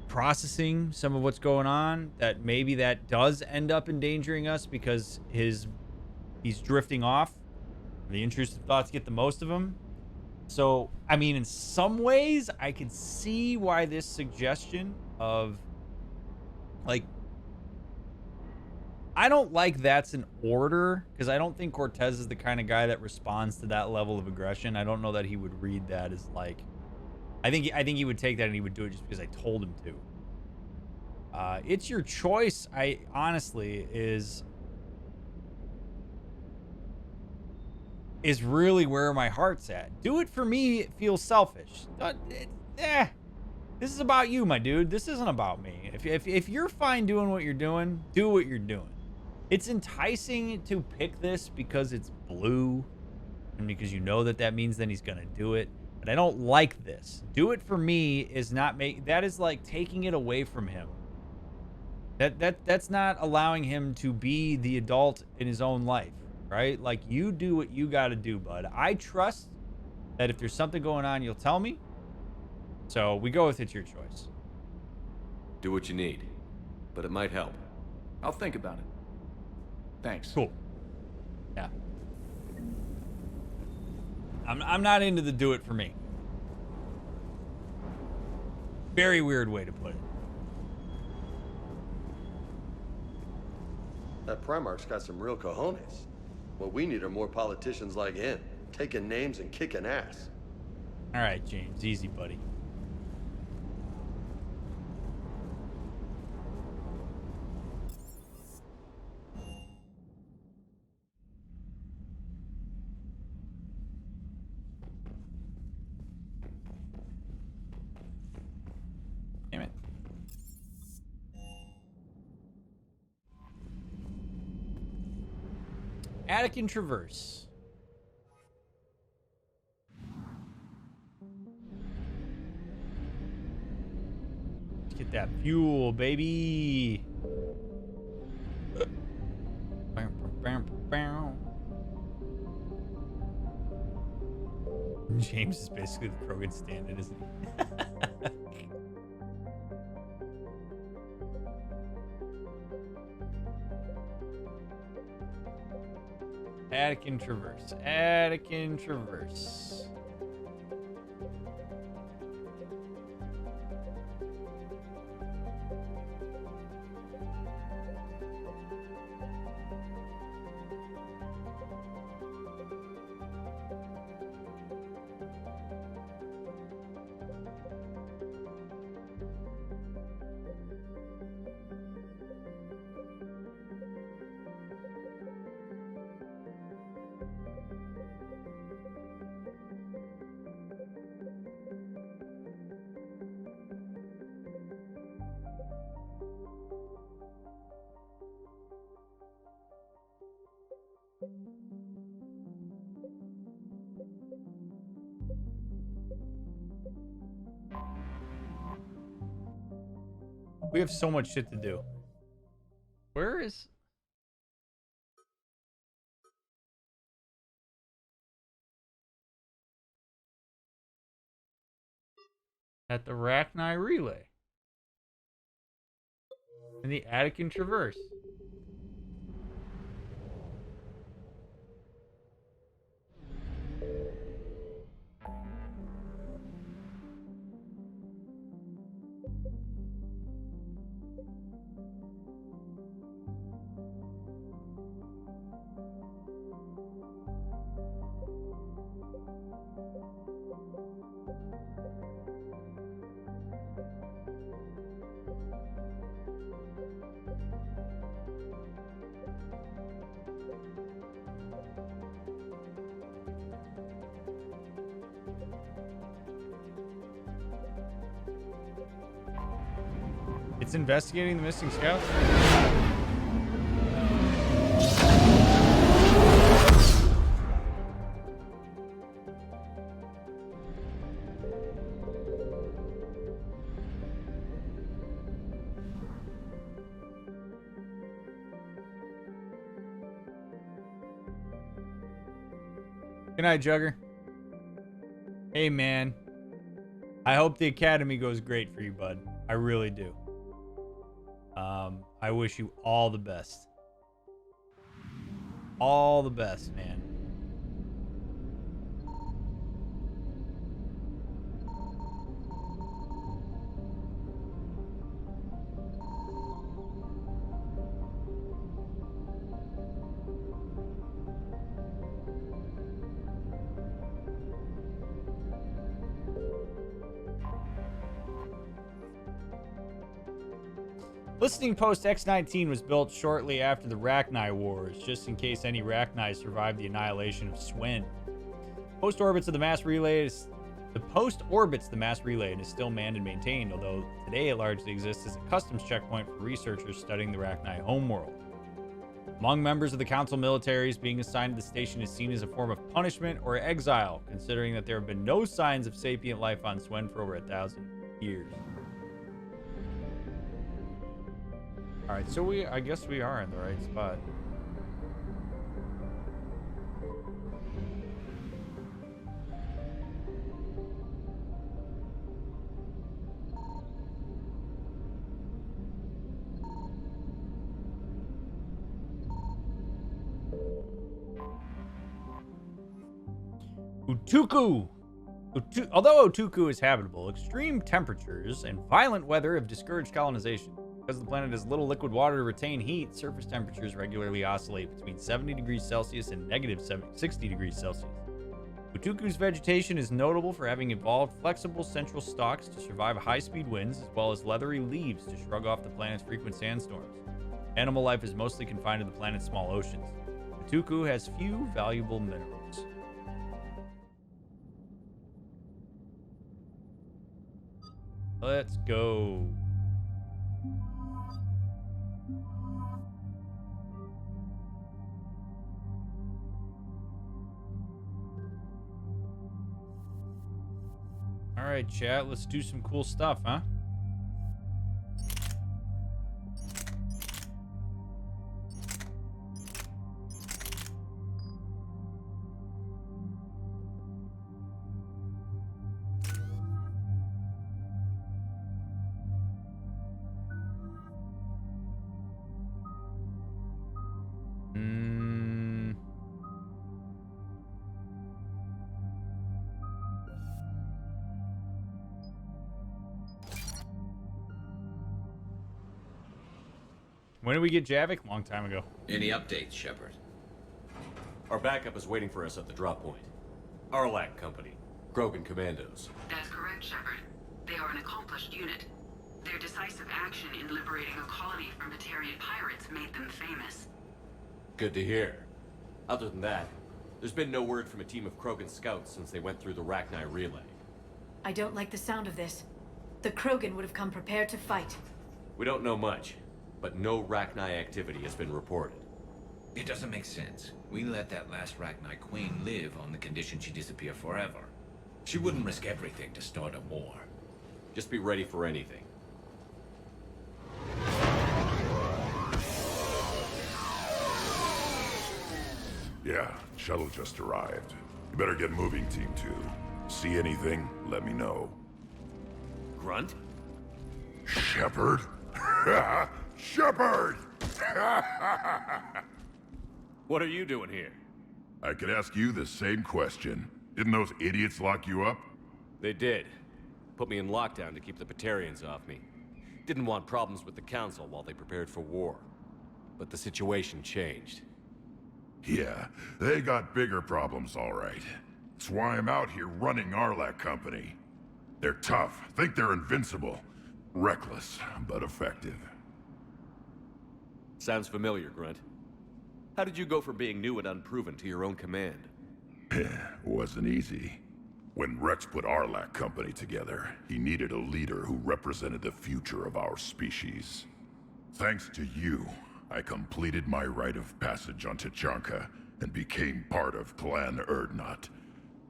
processing some of what's going on, that maybe that does end up endangering us because he's drifting off. The intrusive thoughts get the most of him. So, I mean, in some ways, I could see why this suggestion of, like, I don't like that's an order, because I don't think Cortez is the kind of guy that responds to that level of aggression. I don't know that he would read that as, like, I think he would take that and he would do it just because I told him to. It's your choice. I honestly is really where my heart's at. Do it for me. It feels selfish. This is about you, my dude. This isn't about me. If you're fine doing what you're doing, do what you're doing. It's enticing to pick this because it's blue and because you know that means then he's gonna do it. But I don't like this. Do it for me is not that is like taking it away from him. That's not allowing him to be the adult in his own life, right? Like, you do what you got to do, bud. I trust that if there's something going on, you'll tell me. So we go with it's your choice. Do what you need, but it might help. I'll think about it. Thanks. Cool. Yeah. I'm not into the do it for me. Very weird way to put it. That Primarch's got some real cojones. What we need are more politicians like him, taking names and kicking ass. All right, James. Easy, buddy. Damn it. Attican Traverse. Let's get that fuel, baby. James is basically the Krogan stand-in, isn't he? Attican Traverse. Attican Traverse. We have so much shit to do. Where is... at the Rachni relay. In the Attican Traverse. It's investigating the missing scouts? Good night, Jugger. Hey, man. I hope the academy goes great for you, bud. I really do. I wish you all the best. All the best, man. Listening Post X-19 was built shortly after the Rachni Wars, just in case any Rachni survived the annihilation of Swen. The post orbits the mass relay and is still manned and maintained, although today it largely exists as a customs checkpoint for researchers studying the Rachni homeworld. Among members of the Council militaries, being assigned to the station is seen as a form of punishment or exile, considering that there have been no signs of sapient life on Swen for over 1,000 years. Alright, so I guess we are in the right spot. Utuku! Although Utuku is habitable, extreme temperatures and violent weather have discouraged colonization. Because the planet has little liquid water to retain heat, surface temperatures regularly oscillate between 70 degrees Celsius and negative 60 degrees Celsius. Utuku's vegetation is notable for having evolved flexible central stalks to survive high-speed winds, as well as leathery leaves to shrug off the planet's frequent sandstorms. Animal life is mostly confined to the planet's small oceans. Utuku has few valuable minerals. Let's go. All right, chat, let's do some cool stuff, huh? When did we get Javik? Long time ago. Any updates, Shepard? Our backup is waiting for us at the drop point. Arlac Company. Krogan Commandos. That's correct, Shepard. They are an accomplished unit. Their decisive action in liberating a colony from Batarian pirates made them famous. Good to hear. Other than that, there's been no word from a team of Krogan scouts since they went through the Rachni relay. I don't like the sound of this. The Krogan would have come prepared to fight. We don't know much, but no Rachni activity has been reported. It doesn't make sense. We let that last Rachni queen live on the condition she disappear forever. She wouldn't risk everything to start a war. Just be ready for anything. Yeah, shuttle just arrived. You better get moving, Team 2. See anything, let me know. Grunt? Shepard? Shepard! What are you doing here? I could ask you the same question. Didn't those idiots lock you up? They did. Put me in lockdown to keep the Batarians off me. Didn't want problems with the Council while they prepared for war. But the situation changed. Yeah, they got bigger problems, all right. That's why I'm out here running Arlac Company. They're tough, think they're invincible. Reckless, but effective. Sounds familiar, Grunt. How did you go from being new and unproven to your own command? Wasn't easy. When Rex put Arlac Company together, he needed a leader who represented the future of our species. Thanks to you, I completed my rite of passage on Tachanka and became part of Clan Urdnot.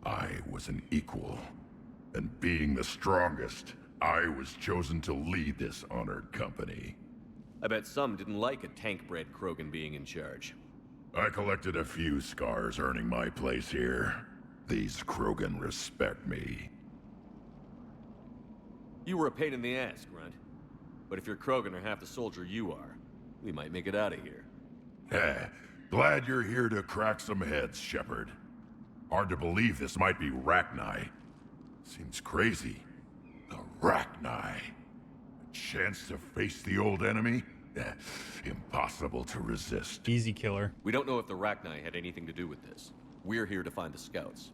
I was an equal, and being the strongest, I was chosen to lead this honored company. I bet some didn't like a tank-bred Krogan being in charge. I collected a few scars earning my place here. These Krogan respect me. You were a pain in the ass, Grunt. But if your Krogan are half the soldier you are, we might make it out of here. Glad you're here to crack some heads, Shepard. Hard to believe this might be Rachni. Seems crazy. The Rachni. A chance to face the old enemy? Impossible to resist. Easy killer. We don't know if the Rachni had anything to do with this. We're here to find the scouts.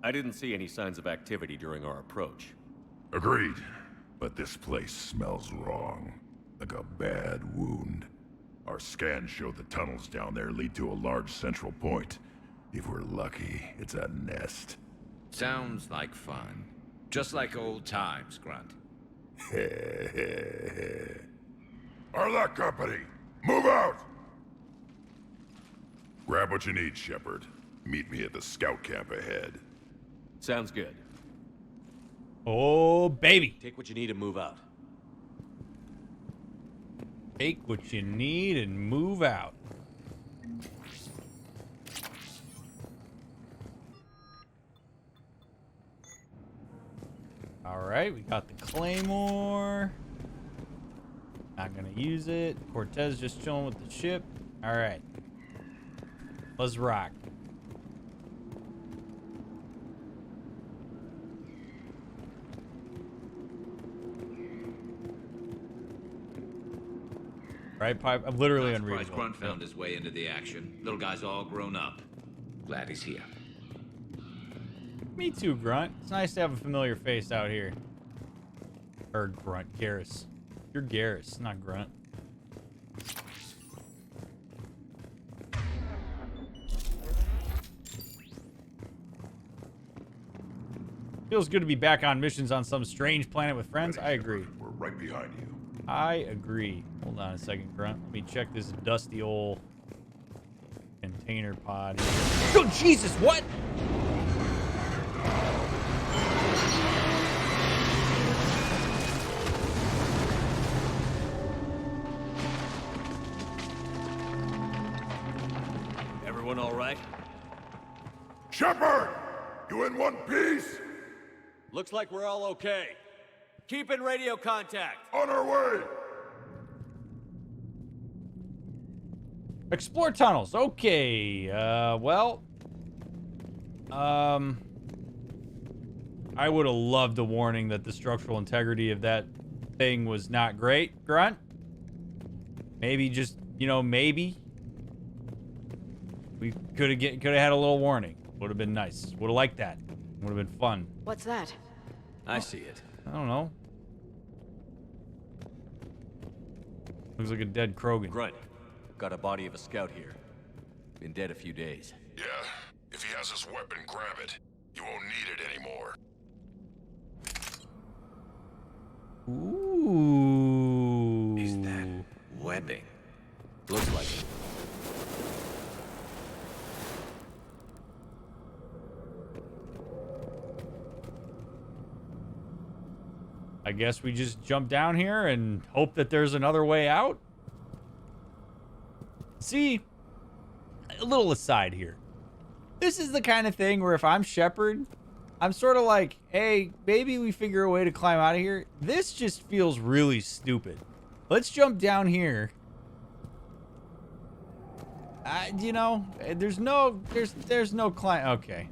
I didn't see any signs of activity during our approach. Agreed. But this place smells wrong. Like a bad wound. Our scans show the tunnels down there lead to a large central point. If we're lucky, it's a nest. Sounds like fun. Just like old times, Grunt. Arlac Company, move out! Grab what you need, Shepard. Meet me at the scout camp ahead. Sounds good. Oh, baby. Take what you need and move out. Take what you need and move out. All right, we got the Claymore. Not gonna use it. Cortez just chilling with the ship. All right, let's rock. Right, Pipe? I'm literally Not surprised unreadable. Grunt found his way into the action. Little guy's all grown up. Glad he's here. Me too, Grunt. It's nice to have a familiar face out here. Or Grunt, Garrus. You're Garrus, not Grunt. Feels good to be back on missions on some strange planet with friends. I agree. We're right behind you. I agree. Hold on a second, Grunt. Let me check this dusty old container pod here. Oh, Jesus, what? Everyone all right? Shepard! You in one piece? Looks like we're all okay. Keep in radio contact. On our way! Explore tunnels. Okay. Well. I would have loved a warning that the structural integrity of that thing was not great, Grunt. Maybe just, you know, maybe. We could have had a little warning. Would have been nice. Would have liked that. Would have been fun. What's that? I see it. I don't know. Looks like a dead Krogan. Grunt, got a body of a scout here. Been dead a few days. Yeah, if he has his weapon, grab it. You won't need it anymore. Ooh. Is that webbing? Looks like it. I guess we just jump down here and hope that there's another way out. See, a little aside here. This is the kind of thing where if I'm Shepard, I'm sort of like, hey, maybe we figure a way to climb out of here. This just feels really stupid. Let's jump down here. You know, there's no climb. Okay.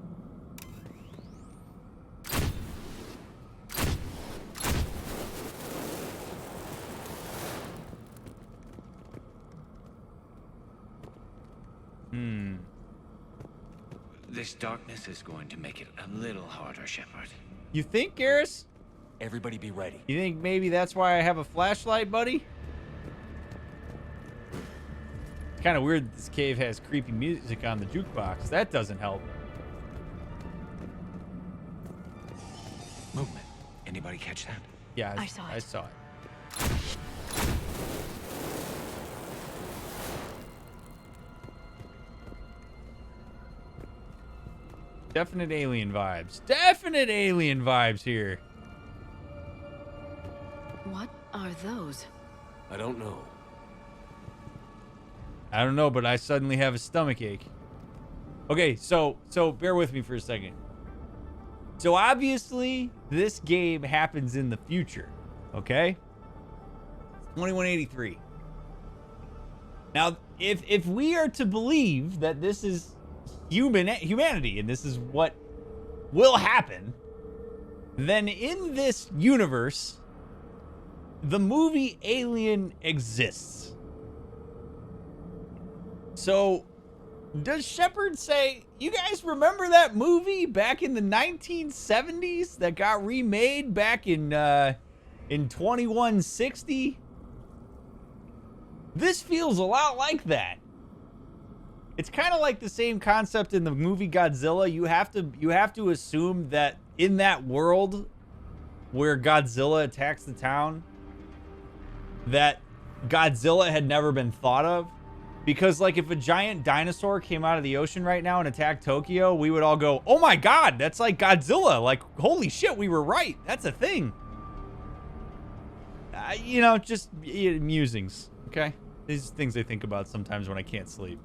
This darkness is going to make it a little harder, Shepard. You think, Garrus? Everybody be ready. You think maybe that's why I have a flashlight, buddy? It's kind of weird that this cave has creepy music on the jukebox. That doesn't help. Movement. Anybody catch that? Yeah, I saw it. I saw it. Definite alien vibes. Definite alien vibes here. What are those? I don't know. I don't know, but I suddenly have a stomach ache. Okay, so bear with me for a second. So obviously, this game happens in the future, okay? 2183. Now, if we are to believe that this is humanity and this is what will happen, then in this universe, the movie Alien exists. So, does Shepard say, you guys remember that movie back in the 1970s that got remade back in 2160? This feels a lot like that. It's kind of like the same concept in the movie Godzilla. You have to assume that in that world where Godzilla attacks the town, that Godzilla had never been thought of. Because, like, if a giant dinosaur came out of the ocean right now and attacked Tokyo, we would all go, oh my god, that's like Godzilla. Like, holy shit, we were right. That's a thing. You know, just musings, okay? These are things I think about sometimes when I can't sleep.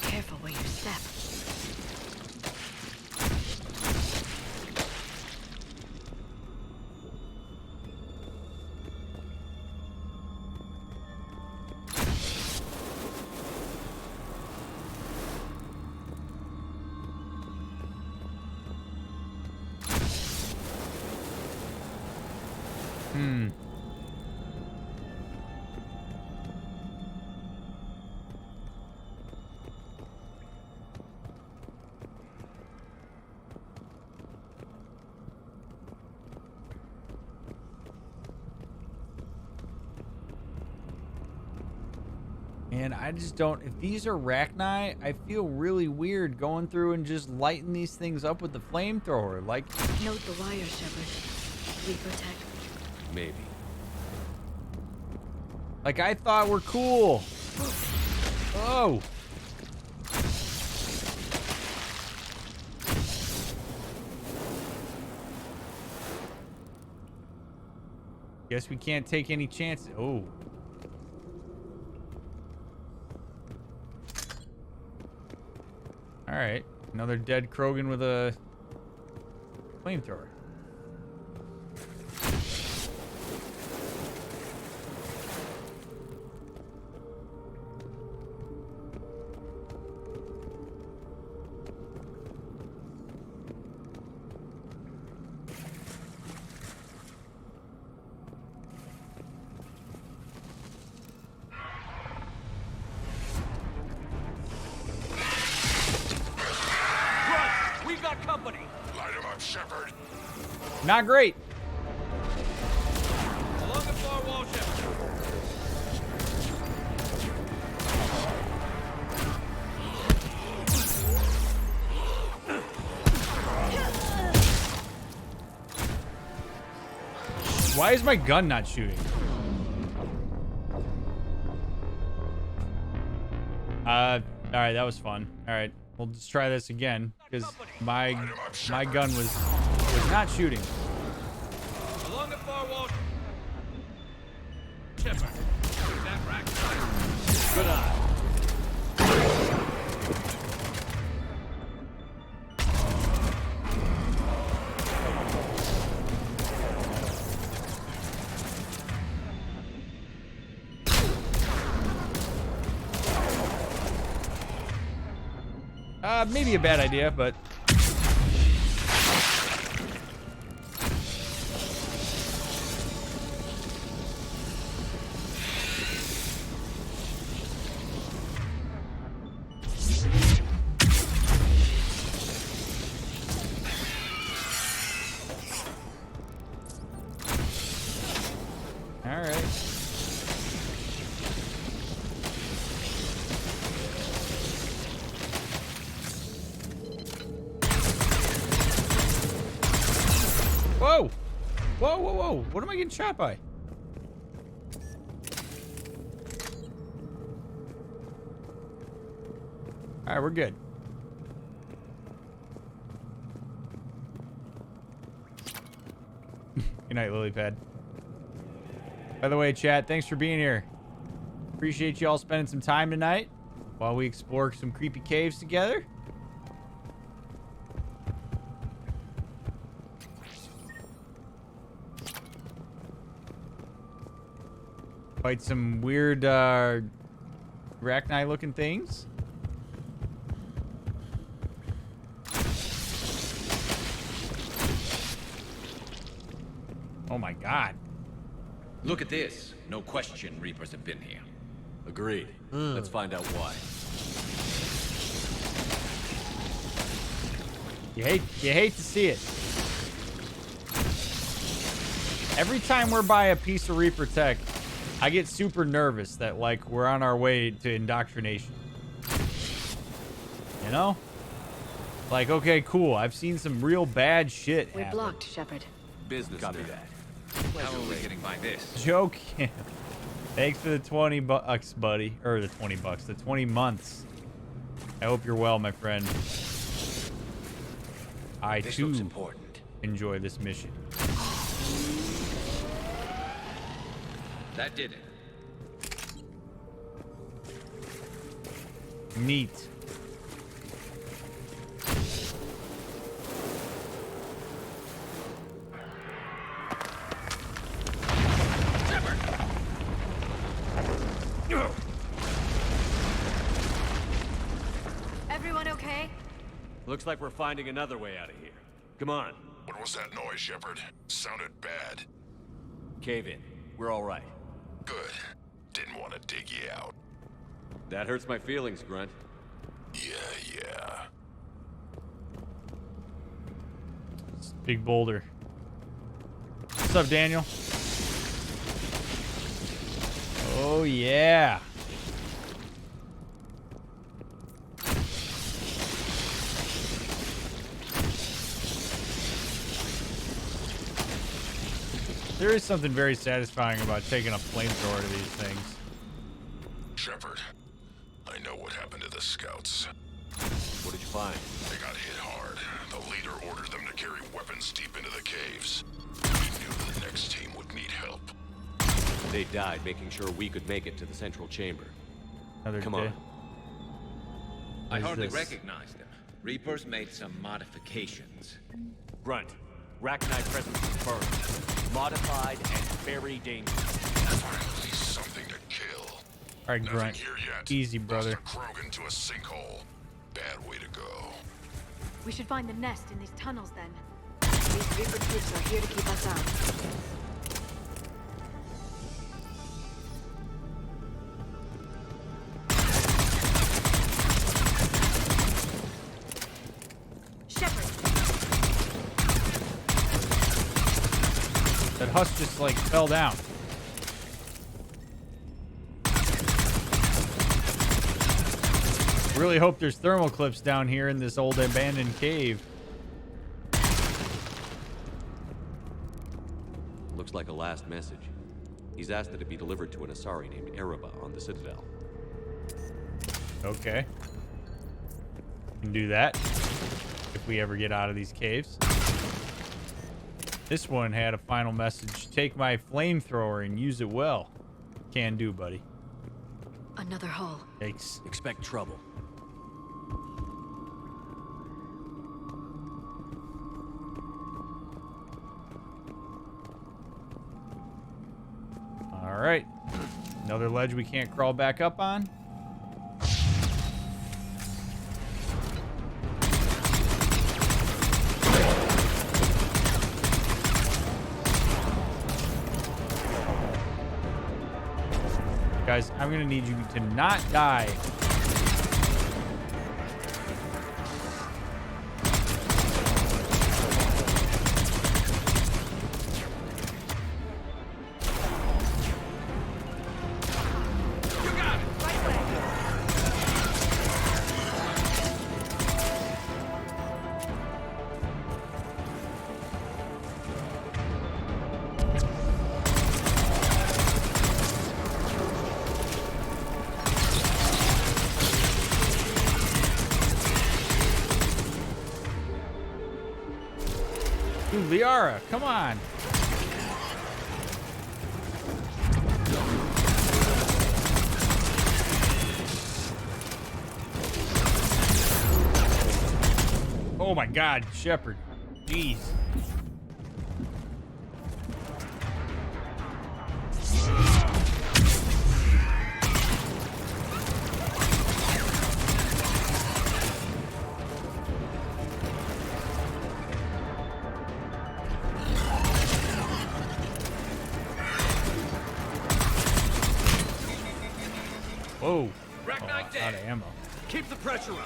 Careful where you step. And I just don't, if these are Rachni, I feel really weird going through and just lighting these things up with the flamethrower. Like, Note the wire, Shepard. We protect. Maybe. like I thought were cool. Oh. Guess we can't take any chances. Oh. All right, another dead Krogan with a flamethrower. Shepard. Not great. Along the far wall, Shepard. Why is my gun not shooting? All right, that was fun. All right, we'll just try this again because my gun was not shooting. Along the far wall. Shepard. That rack. Good eye. Maybe a bad idea, but... Whoa! Whoa, whoa, whoa! What am I getting shot by? Alright, we're good. Good night, Lilypad. By the way, chat, thanks for being here. Appreciate you all spending some time tonight while we explore some creepy caves together. Fight some weird Rachni looking things. Oh my god. Look at this. No question Reapers have been here. Agreed. Let's find out why. You hate to see it. Every time we're by a piece of Reaper tech, I get super nervous that, like, we're on our way to indoctrination. You know? Like, okay, cool. I've seen some real bad shit We're happen. blocked, Shepard. Business. Copy that. How are we getting by this? Joking. Thanks for the 20 bucks, buddy. Or the 20 bucks. The 20 months. I hope you're well, my friend. I, This too, looks important. enjoy this mission. That did it. Neat. Everyone okay? Looks like we're finding another way out of here. Come on. What was that noise, Shepard? Sounded bad. Cave in. We're all right. Good. Didn't want to dig you out. That hurts my feelings, Grunt. Yeah. It's a big boulder. What's up, Daniel? Oh, yeah. There is something very satisfying about taking a flamethrower to these things. Shepard, I know what happened to the scouts. What did you find? They got hit hard. The leader ordered them to carry weapons deep into the caves. We knew the next team would need help. They died making sure we could make it to the central chamber. Another Come day. on. I What is hardly this? recognize them. Reapers made some modifications. Grunt. Rachni presence confirmed. Modified and very dangerous. Finally, something to kill. All right, Nothing Grunt. here yet. Easy, brother. Lost a Krogan to a sinkhole. Bad way to go. We should find the nest in these tunnels then. These Reaper troops are here to keep us out. That husk just, like, fell down. Really hope there's thermal clips down here in this old abandoned cave. Looks like a last message. He's asked that it be delivered to an Asari named Erebah on the Citadel. Okay. Can do that. If we ever get out of these caves. This one had a final message. Take my flamethrower and use it well. Can do, buddy. Another hull. Thanks. Expect trouble. All right. Another ledge we can't crawl back up on. guys. I'm gonna need you to not die. Liara, come on. Oh my God, Shepard. Jeez. Whoa. Rachni Out of ammo. Keep the pressure up.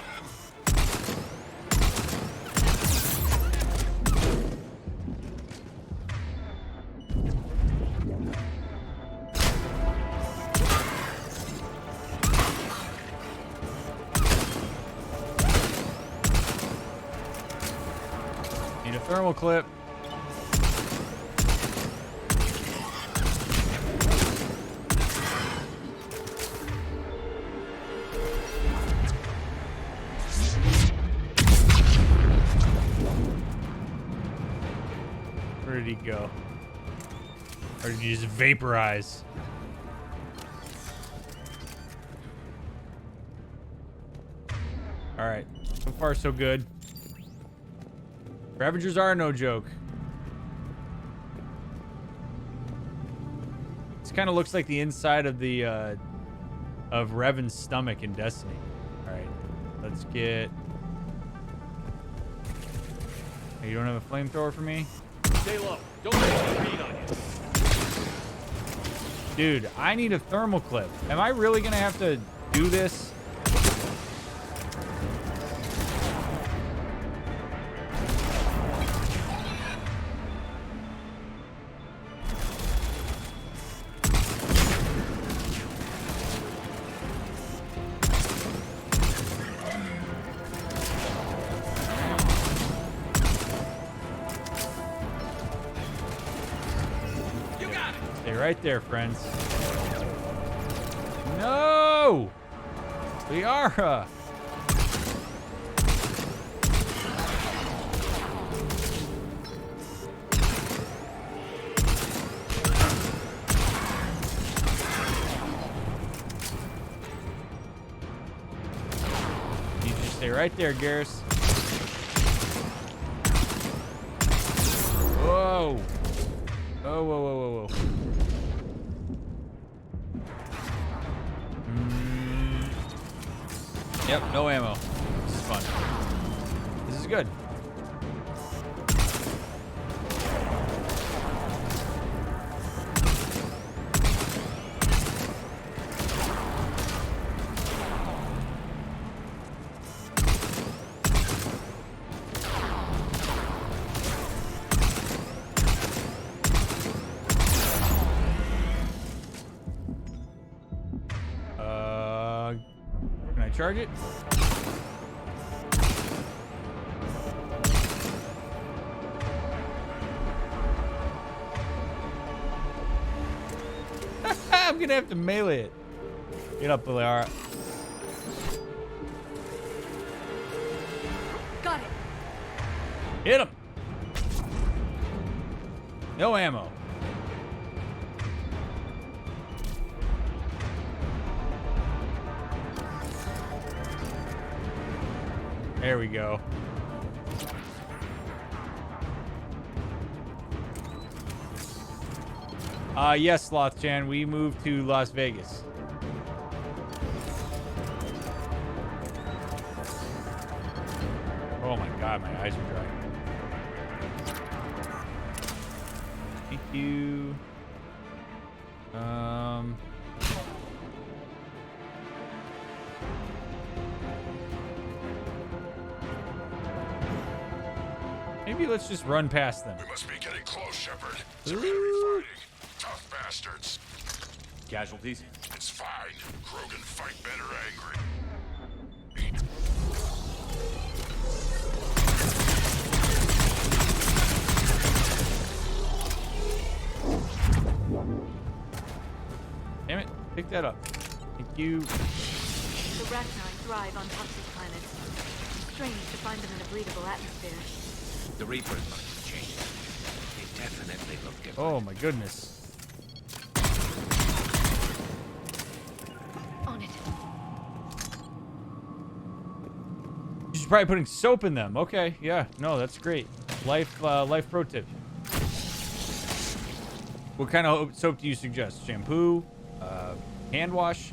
Need a thermal clip. Where did he go? Or did he just vaporize? Alright. So far, so good. Ravagers are no joke. This kind of looks like the inside of the of Revan's stomach in Destiny. Alright. Let's get... Hey, you don't have a flamethrower for me? Stay low. Don't let me beat on you. Dude, I need a thermal clip. Am I really gonna have to do this? Right there, friends. No! Liara! You just stay right there, Garrus. Whoa! Whoa, whoa, whoa, whoa, whoa. Yep, no ammo. This is fun. This is good. Can I charge it? I'm gonna have to melee it. Get up, Liara. Got it. Hit him. No ammo. There we go. Yes, Sloth-chan, we moved to Las Vegas. Oh my God, my eyes are dry. Thank you. Maybe let's just run past them. We must be getting close, Shepard. They're gonna be fighting. Tough bastards. Casualties? It's fine. Krogan fight better angry. Damn it. Pick that up. Thank you. The Rachni thrive on toxic planets. Strange to find them in a breathable atmosphere. The Reapers must have changed. They definitely look different. Oh my goodness. On it. She's probably putting soap in them. Okay, yeah. No, that's great. Life pro tip. What kind of soap do you suggest? Shampoo? Hand wash?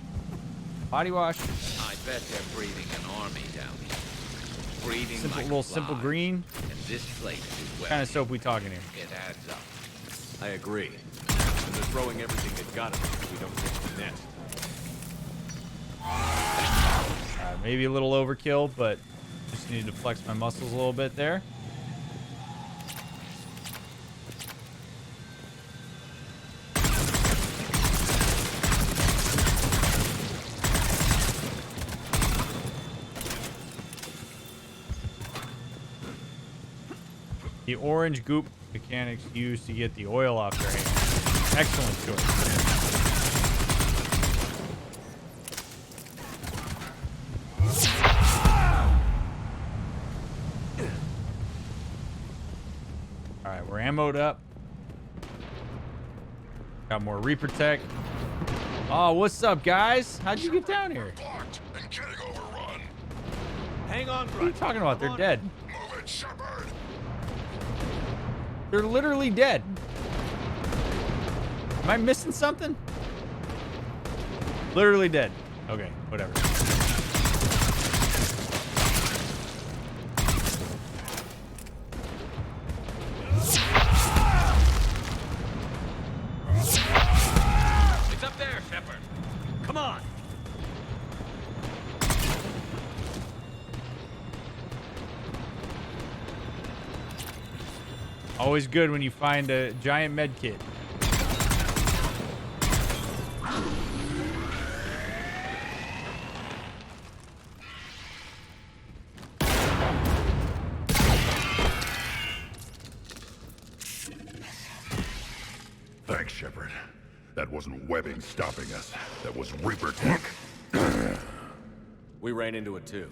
Body wash? I bet they're breathing an army down here. Breathing Simple, like little simple flies. green? And this place is What wet. kind of soap we talking here? It adds up. I agree. And they're throwing everything they've got at us so we don't catch the net. Maybe a little overkill, but just needed to flex my muscles a little bit there. The orange goop mechanics used to get the oil off their hands. Excellent choice. Alright, we're ammoed up. Got more Reaper tech. Oh, what's up, guys? How'd you get down here? Blocked and getting overrun. Hang on, What are you talking about? They're dead. Move it, Shepard. They're literally dead. Am I missing something? Literally dead. Okay, whatever. It's up there, Shepard. Come on. Always good when you find a giant med kit. Thanks, Shepard. That wasn't webbing stopping us. That was Reaper tech. We ran into it too.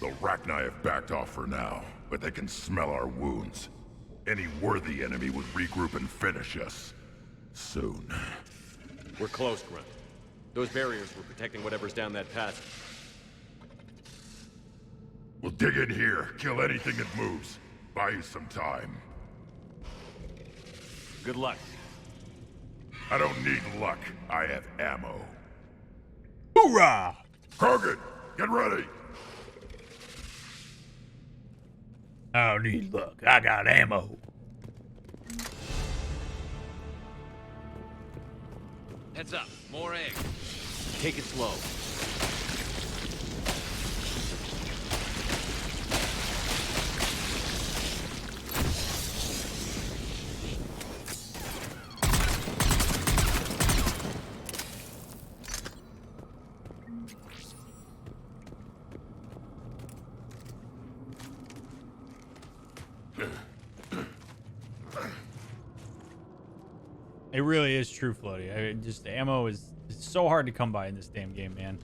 The Rachni have backed off for now, but they can smell our wounds. Any worthy enemy would regroup and finish us. Soon. We're close, Grunt. Those barriers were protecting whatever's down that passage. We'll dig in here, kill anything that moves. Buy you some time. Good luck. I don't need luck. I have ammo. Hoorah! Krogan, get ready! I don't need luck. I got ammo. Heads up. More eggs. Take it slow. It really is true, Floaty. Just ammo is it's so hard to come by in this damn game, man.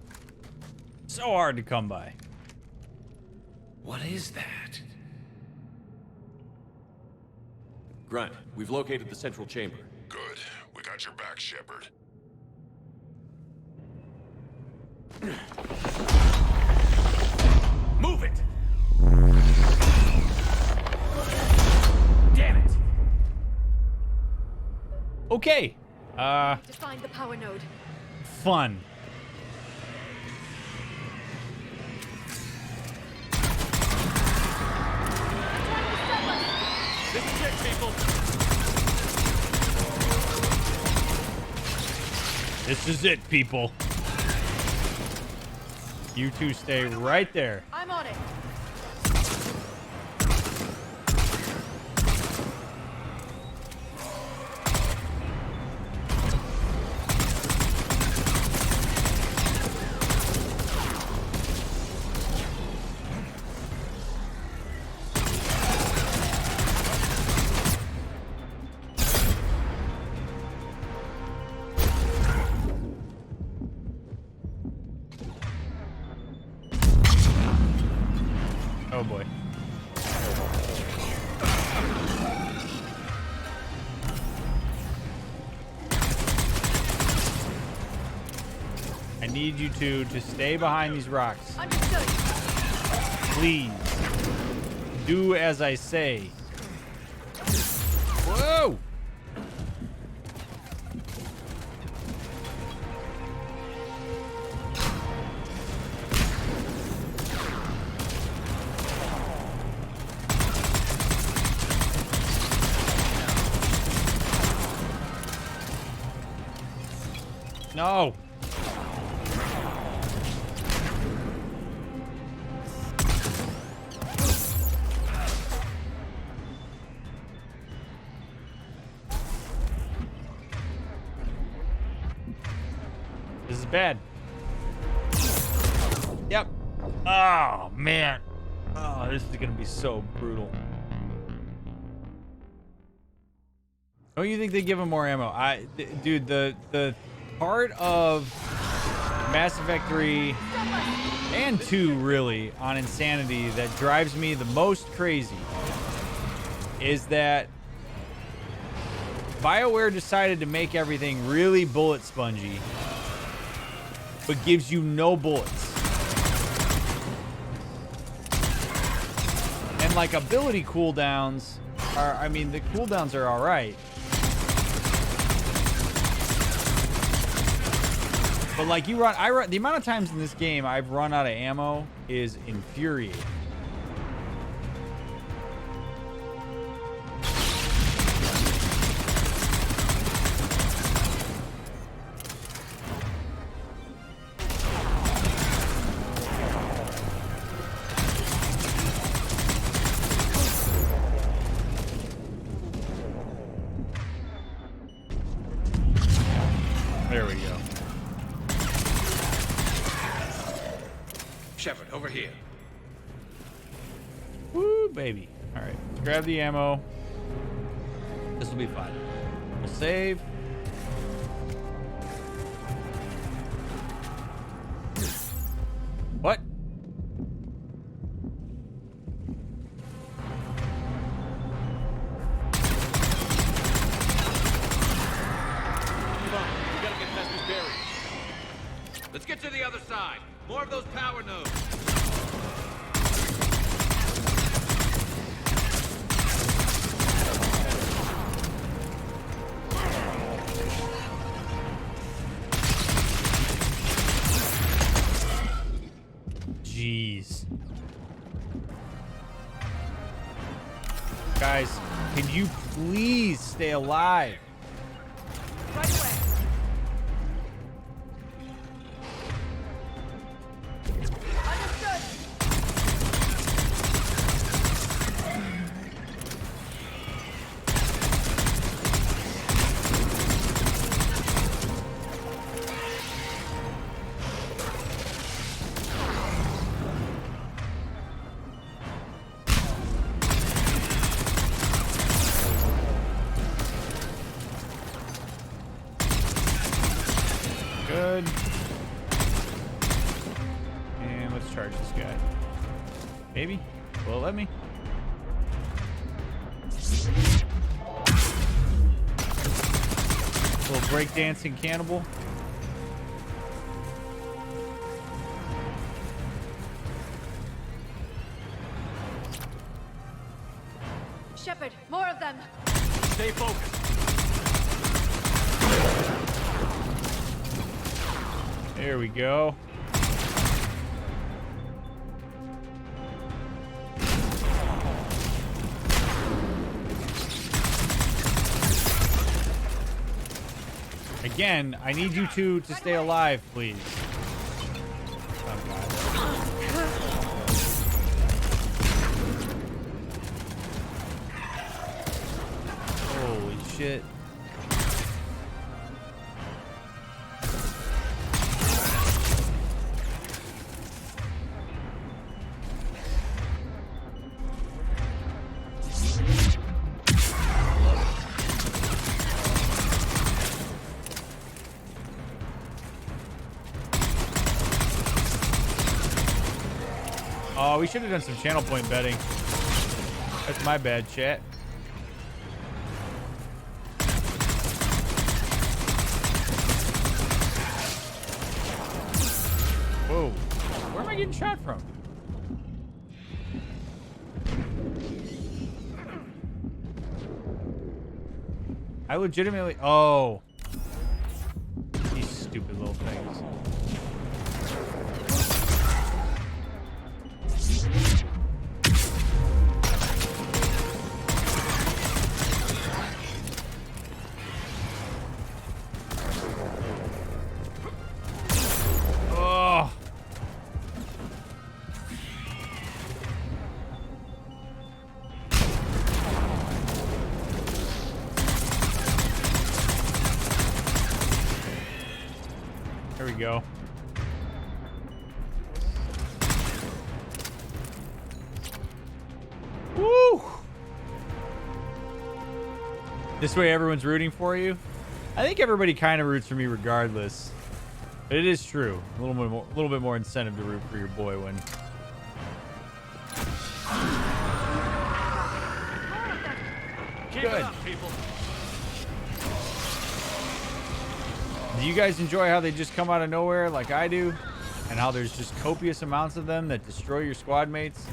So hard to come by. What is that? Grunt, we've located the central chamber. Good. We got your back, Shepard. Move it! Damn it! Okay. To find the power node. Fun. This is it, people! This is it, people. You two stay right there. I'm on it. Oh boy. I need you two to stay behind these rocks. Understood. Please. Do as I say. Whoa! No. This is bad. Yep. Oh, man. Oh, this is going to be so brutal. Don't you think they give him more ammo? Dude, the part of Mass Effect 3 and 2 really on insanity that drives me the most crazy is that BioWare decided to make everything really bullet spongy, but gives you no bullets. And like ability cooldowns are, I mean, the cooldowns are all right. But like I run, the amount of times in this game I've run out of ammo is infuriating. There we go. Shepard, over here. Woo, baby. All right, let's grab the ammo. This will be fine. We'll save. What? Come on, we gotta get past these barriers. Let's get to the other side. More of those power nodes. Jeez. Guys, can you please stay alive? Right away. Understood. Good. And let's charge this guy. Maybe? Will it let me? Little breakdancing cannibal. Shepard, more of them. Stay focused. There we go. Again, I need you two to stay alive, please. Oh, God. shit. Oh, we should have done some channel point betting. That's my bad, chat. Whoa. Where am I getting shot from? I legitimately... Oh. These stupid little things. Go. Woo! This way everyone's rooting for you. I think everybody kind of roots for me regardless. But it is true. A little bit more incentive to root for your boy when... Keep it up, people. Do you guys enjoy how they just come out of nowhere like I do? And how there's just copious amounts of them that destroy your squad mates?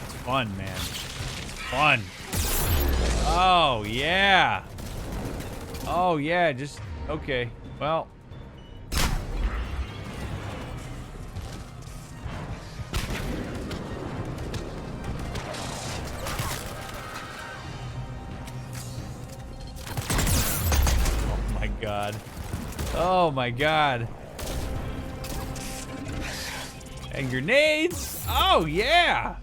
It's fun, man. It's fun. Oh, yeah. Oh, yeah, just... Okay. Well... Oh, my God. Oh my God. And grenades. Oh yeah.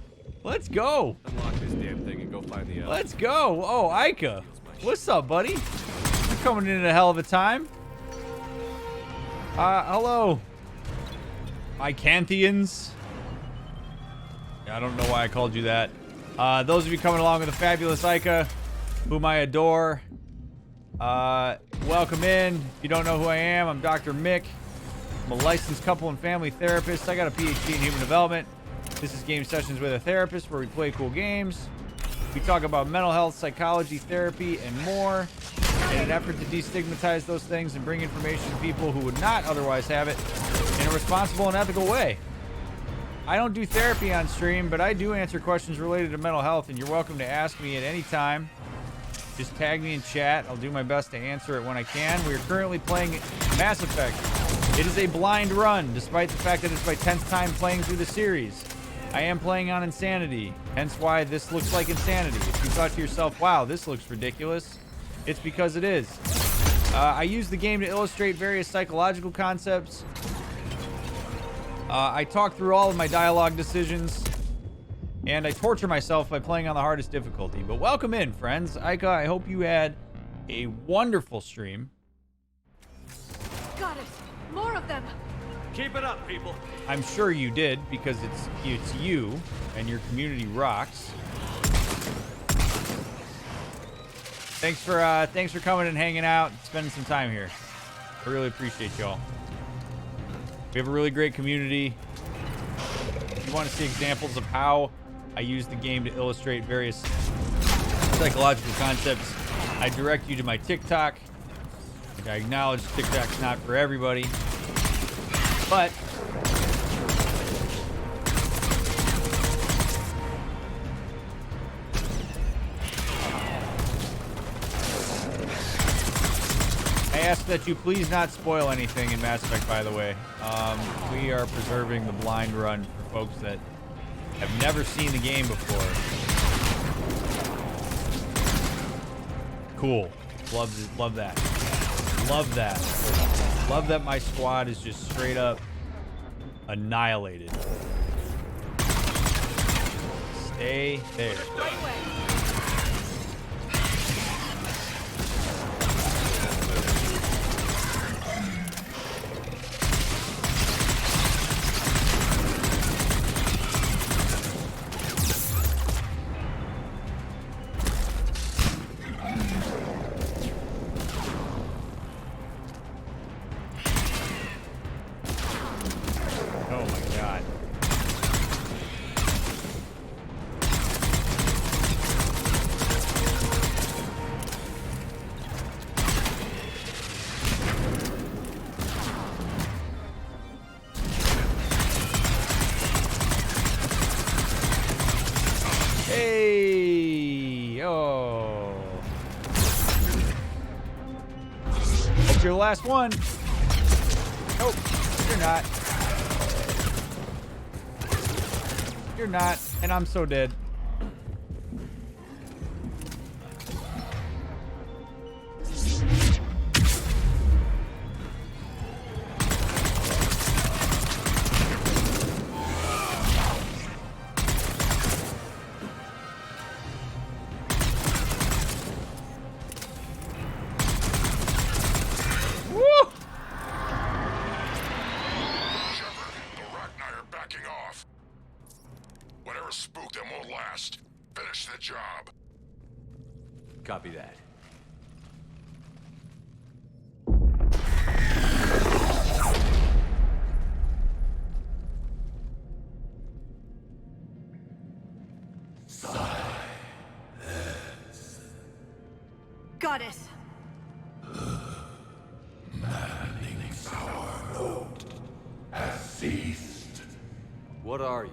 Let's go. Unlock this damn thing and go find the Let's go. Oh, Ica. What's up, buddy? You're coming in a hell of a time. Hello. Icanthians. I don't know why I called you that. Those of you coming along with the fabulous Ica, whom I adore. Welcome in. If you don't know who I am, I'm Dr. Mick. I'm a licensed couple and family therapist. I got a PhD in human development. This is Game Sessions with a Therapist, where we play cool games. We talk about mental health, psychology, therapy, and more in an effort to destigmatize those things and bring information to people who would not otherwise have it in a responsible and ethical way. I don't do therapy on stream, but I do answer questions related to mental health, and you're welcome to ask me at any time. Just tag me in chat. I'll do my best to answer it when I can. We are currently playing Mass Effect. It is a blind run, despite the fact that it's my 10th time playing through the series. I am playing on Insanity, hence why this looks like Insanity. If you thought to yourself, wow, this looks ridiculous, it's because it is. I use the game to illustrate various psychological concepts. I talk through all of my dialogue decisions. And I torture myself by playing on the hardest difficulty. But welcome in, friends. Ica, I hope you had a wonderful stream. Got it. More of them. Keep it up, people. I'm sure you did, because it's you, and your community rocks. Thanks for coming and hanging out, and spending some time here. I really appreciate y'all. We have a really great community. If you want to see examples of how I use the game to illustrate various psychological concepts, I direct you to my TikTok. I acknowledge TikTok's not for everybody, but I ask that you please not spoil anything in Mass Effect, by the way. We are preserving the blind run for folks that have never seen the game before. Cool. Love that. Love that. Love that my squad is just straight up annihilated. Stay there. Hey! Oh. Hope you're the last one. Nope, you're not. You're not, and I'm so dead. Copy that. Goddess. Maddening sour note has ceased. What are you?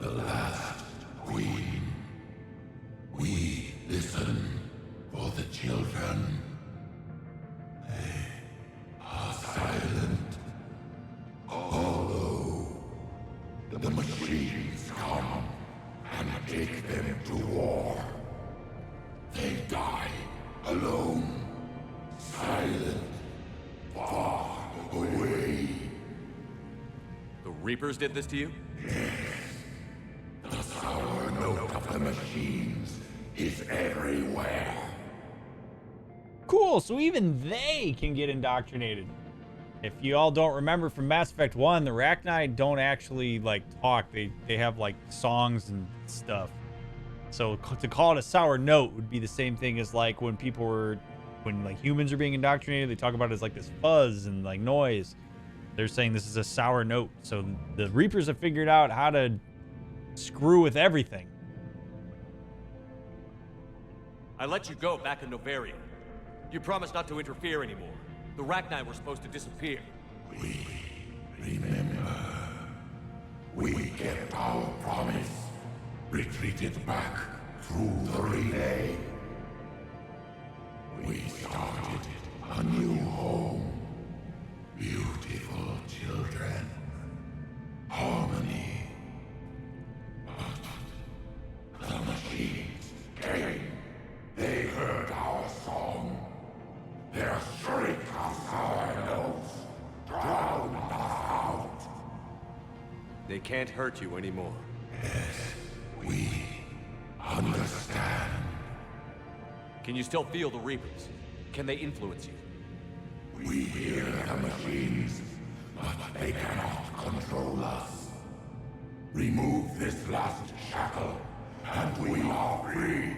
The last queen. We listen for the children. They are silent. Although the machines come and take them to war, they die alone, silent, far away. The Reapers did this to you? Yes. The sour note of the machines is everywhere. Cool, so even they can get indoctrinated. If you all don't remember from Mass Effect 1, the Rachni don't actually, like, talk. They have, like, songs and stuff. So to call it a sour note would be the same thing as, like, when like, humans are being indoctrinated, they talk about it as, like, this fuzz and, like, noise. They're saying this is a sour note. So the Reapers have figured out how to screw with everything. I let you go back in Novaria. You promised not to interfere anymore. The Rachni were supposed to disappear. We remember. We kept our promise. Retreated back through the relay. We started a new home. Beautiful children. Harmony. But the machines came. They heard our song. Their shriek of sour notes drowned us out. They can't hurt you anymore. Yes, we understand. Can you still feel the Reapers? Can they influence you? We hear the machines, but they cannot control us. Remove this last shackle, and we are free.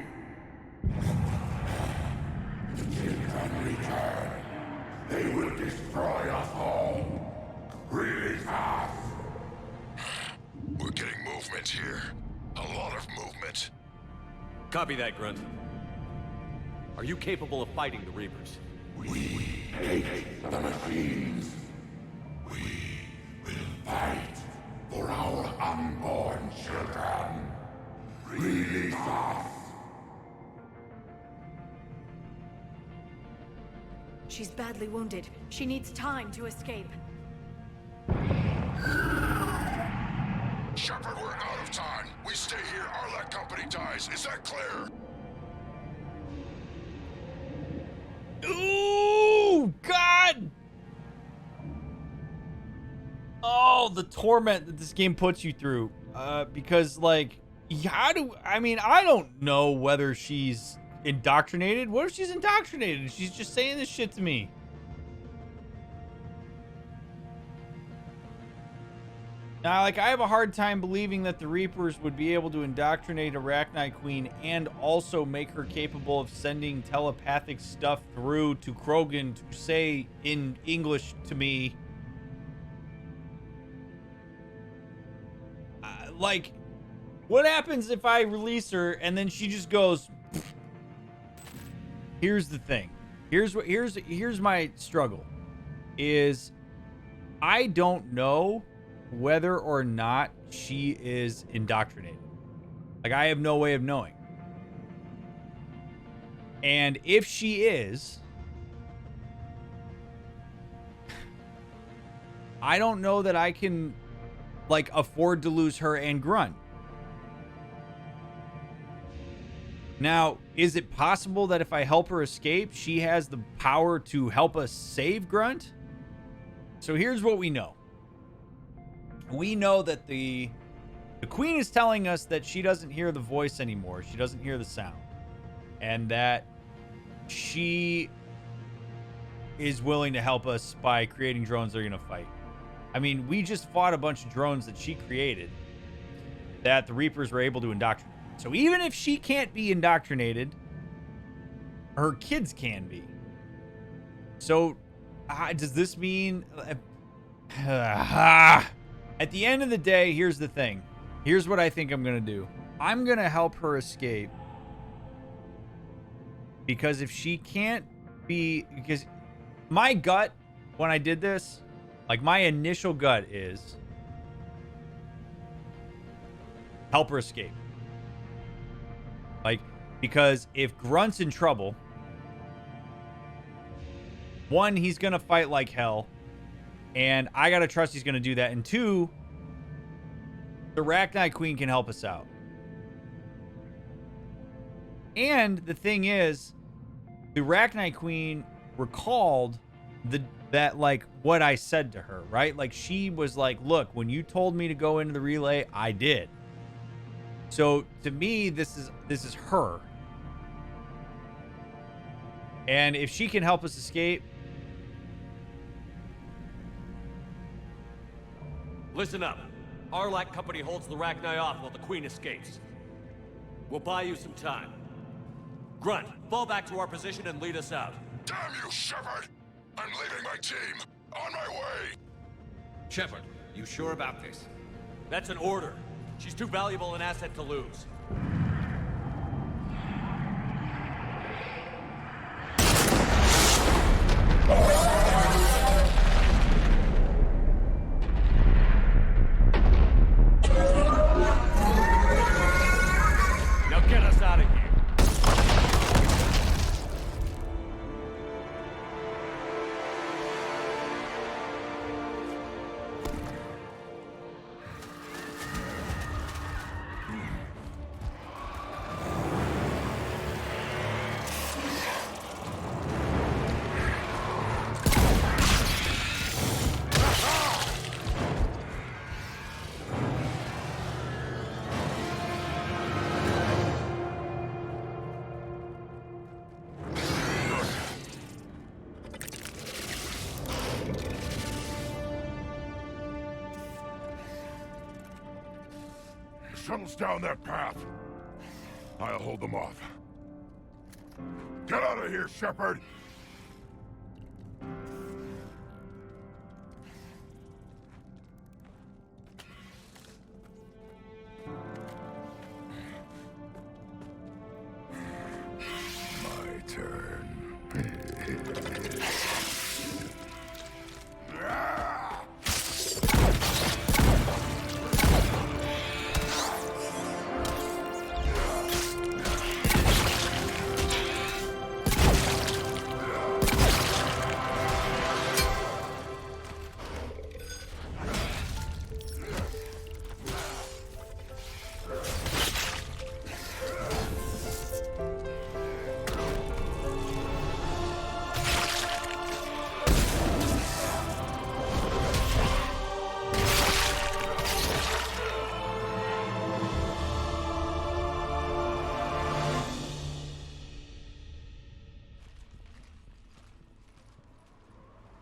The children return. They will destroy us all. Really fast. We're getting movement here. A lot of movement. Copy that, Grunt. Are you capable of fighting the Reapers? We hate the machines. We will fight for our unborn children. Really fast. She's badly wounded. She needs time to escape. Shepard, we're out of time. We stay here, our company dies. Is that clear? Ooh, God! Oh, the torment that this game puts you through. Because, like, I don't know whether she's indoctrinated. What if she's indoctrinated? She's just saying this shit to me. Now, like, I have a hard time believing that the Reapers would be able to indoctrinate a Rachni Queen and also make her capable of sending telepathic stuff through to Krogan to say in English to me. Like, what happens if I release her and then she just goes... Here's the thing. Here's my struggle. Is I don't know whether or not she is indoctrinated. Like, I have no way of knowing. And if she is, I don't know that I can, like, afford to lose her and Grunt. Now, is it possible that if I help her escape, she has the power to help us save Grunt? So here's what we know. We know that the Queen is telling us that she doesn't hear the voice anymore. She doesn't hear the sound. And that she is willing to help us by creating drones that are going to fight. I mean, we just fought a bunch of drones that she created that the Reapers were able to indoctrinate. So even if she can't be indoctrinated, her kids can be. So does this mean... at the end of the day, here's the thing. Here's what I think I'm going to do. I'm going to help her escape. Because if she can't be... Because my gut, when I did this, like my initial gut is... help her escape. Like, because if Grunt's in trouble... One, he's going to fight like hell. And I got to trust he's going to do that. And two, the Rachni Queen can help us out. And the thing is, the Rachni Queen recalled that like what I said to her, right? Like she was like, look, when you told me to go into the relay, I did. So to me, this is her. And if she can help us escape. Listen up. Arlac Company holds the Rachni off while the Queen escapes. We'll buy you some time. Grunt, fall back to our position and lead us out. Damn you, Shepard! I'm leaving my team. On my way! Shepard, you sure about this? That's an order. She's too valuable an asset to lose. Now get us out of here. Shuttles down that path. I'll hold them off. Get out of here, Shepard! My turn.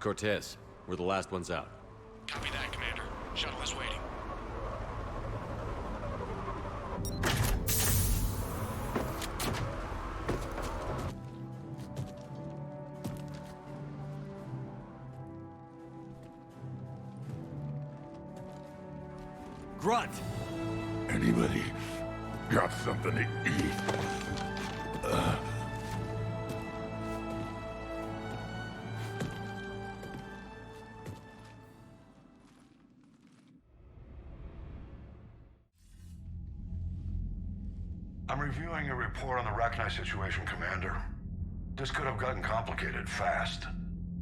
Cortez, we're the last ones out. Copy that, Commander. Shuttle is waiting. Grunt! Anybody got something to eat? I'm reviewing your report on the Rachni situation, Commander. This could have gotten complicated fast.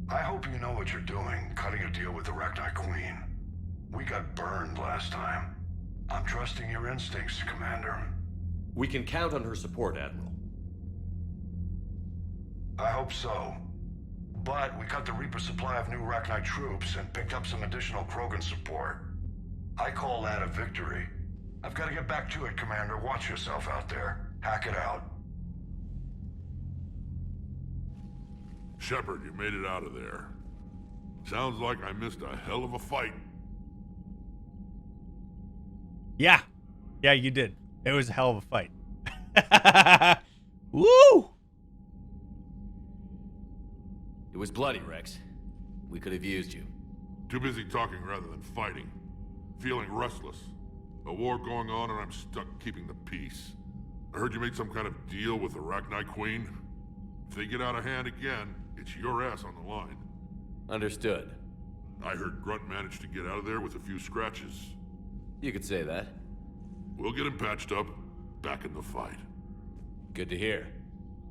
I hope you know what you're doing, cutting a deal with the Rachni Queen. We got burned last time. I'm trusting your instincts, Commander. We can count on her support, Admiral. I hope so. But we cut the Reaper supply of new Rachni troops and picked up some additional Krogan support. I call that a victory. I've got to get back to it, Commander. Watch yourself out there. Hack it out. Shepard, you made it out of there. Sounds like I missed a hell of a fight. Yeah. Yeah, you did. It was a hell of a fight. Woo! It was bloody, Rex. We could have used you. Too busy talking rather than fighting. Feeling restless. A war going on and I'm stuck keeping the peace. I heard you made some kind of deal with the Rachni Queen. If they get out of hand again, it's your ass on the line. Understood. I heard Grunt managed to get out of there with a few scratches. You could say that. We'll get him patched up, back in the fight. Good to hear.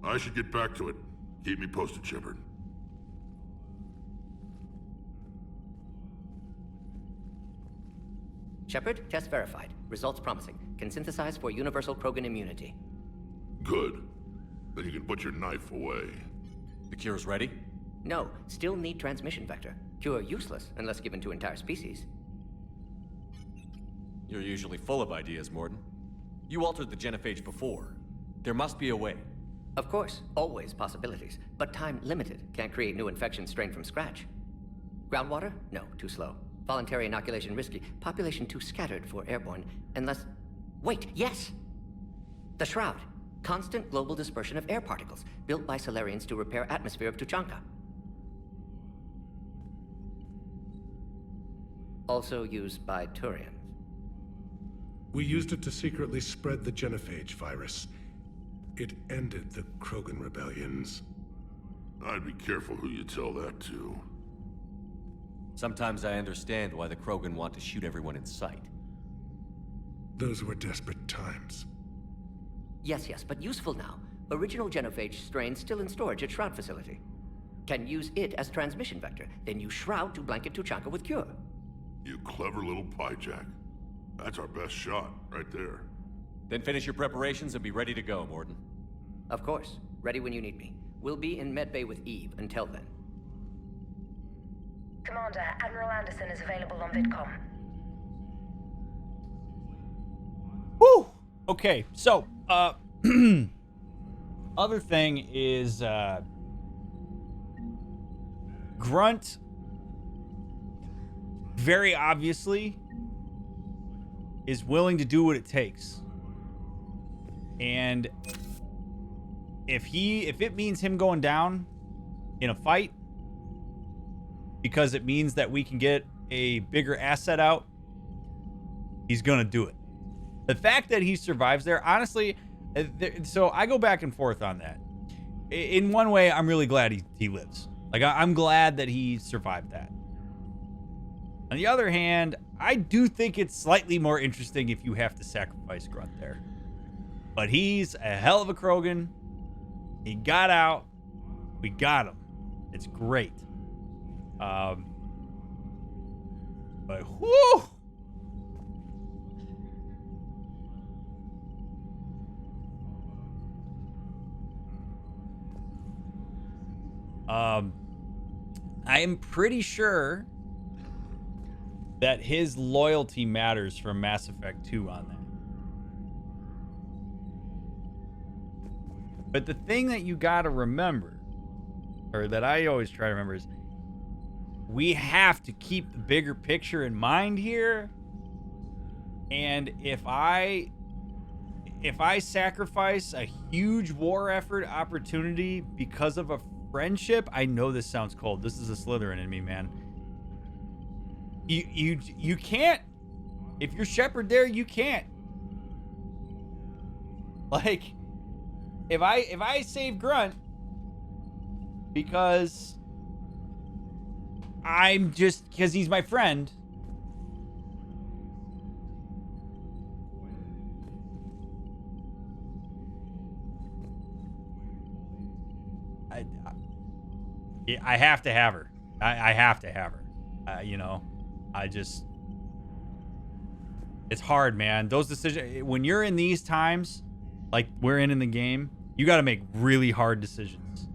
I should get back to it. Keep me posted, Shepard. Shepard, test verified. Results promising. Can synthesize for universal Krogan immunity. Good. Then you can put your knife away. The cure's ready? No, still need transmission vector. Cure useless unless given to entire species. You're usually full of ideas, Mordin. You altered the genophage before. There must be a way. Of course, always possibilities, but time limited. Can't create new infection strain from scratch. Groundwater? No, too slow. Voluntary inoculation risky. Population too scattered for airborne, unless... Wait, yes! The Shroud. Constant global dispersion of air particles, built by Solarians to repair atmosphere of Tuchanka. Also used by Turians. We used it to secretly spread the Genophage virus. It ended the Krogan rebellions. I'd be careful who you tell that to. Sometimes I understand why the Krogan want to shoot everyone in sight. Those were desperate times. Yes, but useful now. Original Genophage strain still in storage at Shroud facility. Can use it as transmission vector, then use Shroud to blanket Tuchanka with cure. You clever little piejack. That's our best shot, right there. Then finish your preparations and be ready to go, Mordin. Of course. Ready when you need me. We'll be in medbay with Eve until then. Commander, Admiral Anderson is available on VidCom. Woo! Okay, so, other thing is, Grunt, very obviously, is willing to do what it takes. And if it means him going down in a fight, because it means that we can get a bigger asset out, he's gonna do it. The fact that he survives there, honestly, so I go back and forth on that. In one way, I'm really glad he lives. Like, I'm glad that he survived that. On the other hand, I do think it's slightly more interesting if you have to sacrifice Grunt there. But he's a hell of a Krogan. He got out. We got him. It's great. But whoo! I am pretty sure that his loyalty matters from Mass Effect 2 on that. But the thing that you gotta remember, or that I always try to remember, is we have to keep the bigger picture in mind here. And if I sacrifice a huge war effort opportunity because of a friendship, I know this sounds cold. This is a Slytherin in me, man. You can't. If you're Shepard there, you can't. Like, if I save Grunt because he's my friend, I have to have her. I have to have her. It's hard, man. Those decisions, when you're in these times, like we're in the game, you got to make really hard decisions.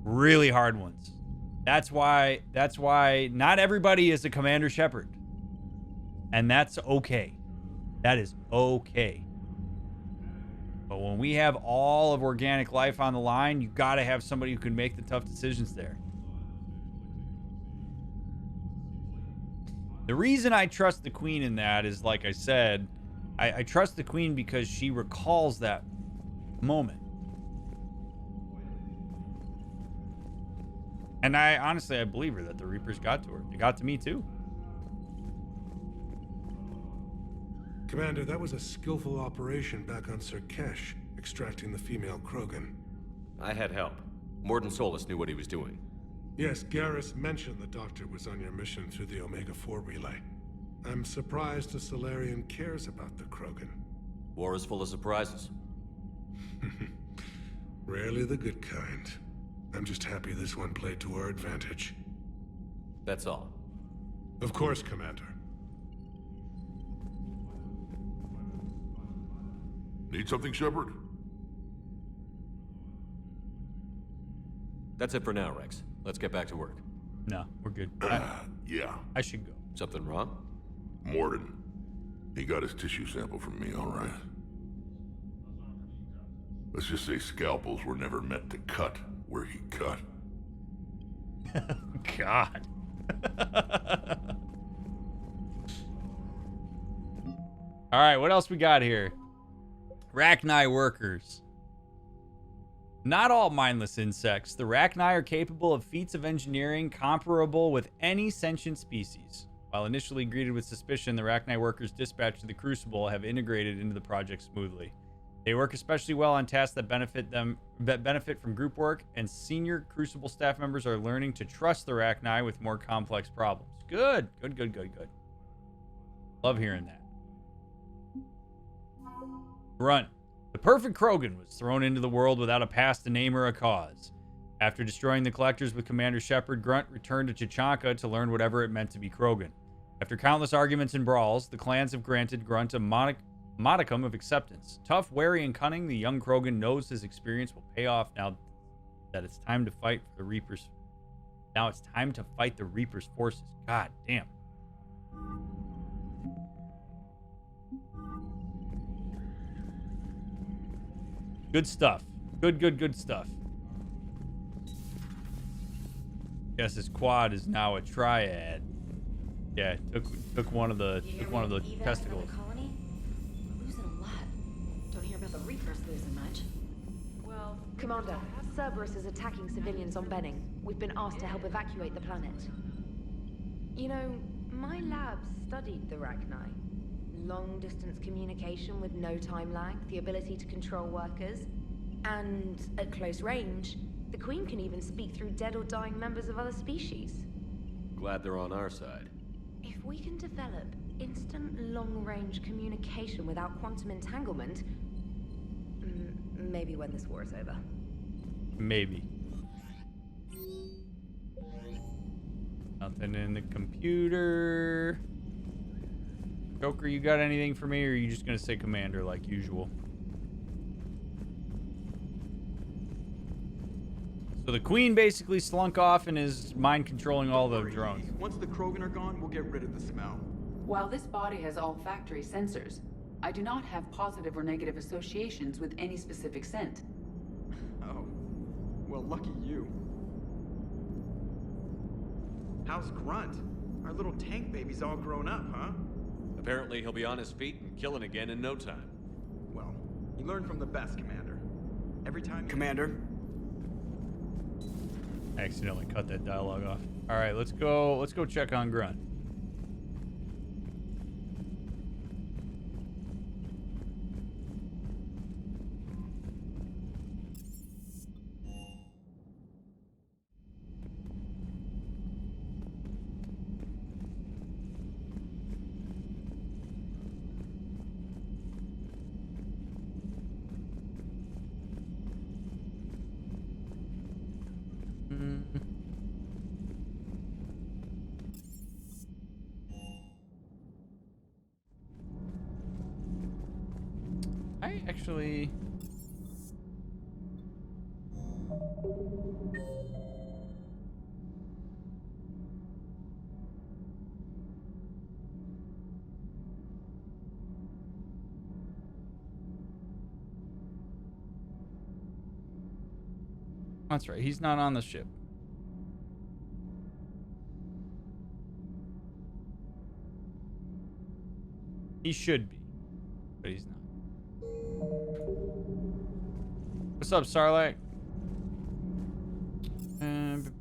Really hard ones. That's why not everybody is a Commander Shepard. And that's okay. That is okay. But when we have all of organic life on the line, you got to have somebody who can make the tough decisions there. The reason I trust the Queen in that is, like I said, I trust the Queen because she recalls that moment. And I believe her that the Reapers got to her. They got to me too. Commander, that was a skillful operation back on Sirkesh, extracting the female Krogan. I had help. Mordin Solus knew what he was doing. Yes, Garrus mentioned the Doctor was on your mission through the Omega-4 relay. I'm surprised a Solarian cares about the Krogan. War is full of surprises. Rarely the good kind. I'm just happy this one played to our advantage. That's all. Of course, Commander. Need something, Shepard? That's it for now, Rex. Let's get back to work. No, we're good. Yeah. I should go. Something wrong? Mordin. He got his tissue sample from me, all right. Let's just say scalpels were never meant to cut where he cut. God. All right, what else we got here? Rachni workers. Not all mindless insects. The Rachni are capable of feats of engineering comparable with any sentient species. While initially greeted with suspicion, the Rachni workers dispatched to the Crucible have integrated into the project smoothly. They work especially well on tasks that benefit from group work, and senior Crucible staff members are learning to trust the Rachni with more complex problems. Good. Love hearing that. Grunt. The perfect Krogan was thrown into the world without a past, a name, or a cause. After destroying the Collectors with Commander Shepard, Grunt returned to Chachanka to learn whatever it meant to be Krogan. After countless arguments and brawls, the clans have granted Grunt a modicum of acceptance. Tough, wary, and cunning, the young Krogan knows his experience will pay off now that it's time to fight for the Reapers. Now it's time to fight the Reapers' forces. God damn. Good stuff. Good stuff. Guess his quad is now a triad. Yeah, took one of the testicles. Colony? We're losing a lot. Don't hear about the Reapers losing much. Well, Commander, Cerberus is attacking civilians on Benning. We've been asked to help evacuate the planet. You know, my lab studied the Rachni. Long-distance communication with no time lag, the ability to control workers, and at close range, the Queen can even speak through dead or dying members of other species. Glad they're on our side. If we can develop instant long-range communication without quantum entanglement, maybe when this war is over. Maybe. Nothing in the computer. Joker, you got anything for me, or are you just gonna say Commander like usual? So the Queen basically slunk off and is mind controlling all the drones. Once the Krogan are gone, we'll get rid of the smell. While this body has olfactory sensors, I do not have positive or negative associations with any specific scent. Oh. Well, lucky you. How's Grunt? Our little tank baby's all grown up, huh? Apparently he'll be on his feet and killing again in no time. Well, you learn from the best, Commander. Every time Commander? I accidentally cut that dialogue off. All right, let's go check on Grunt. I actually... That's right, he's not on the ship. He should be, but he's not. What's up, Sarlacc? You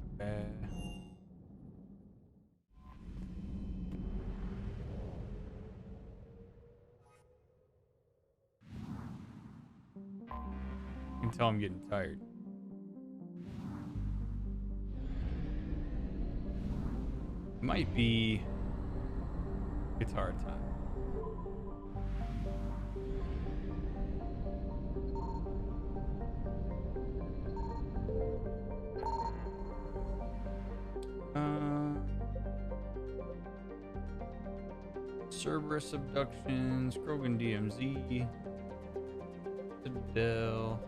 can tell I'm getting tired. Might be guitar time. Cerberus abductions, Krogan DMZ, Citadel.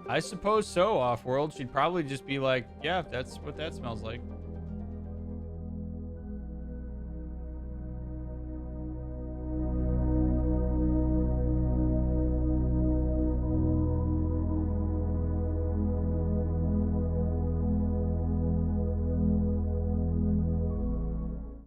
I suppose so, Off-World. She'd probably just be like, yeah, that's what that smells like.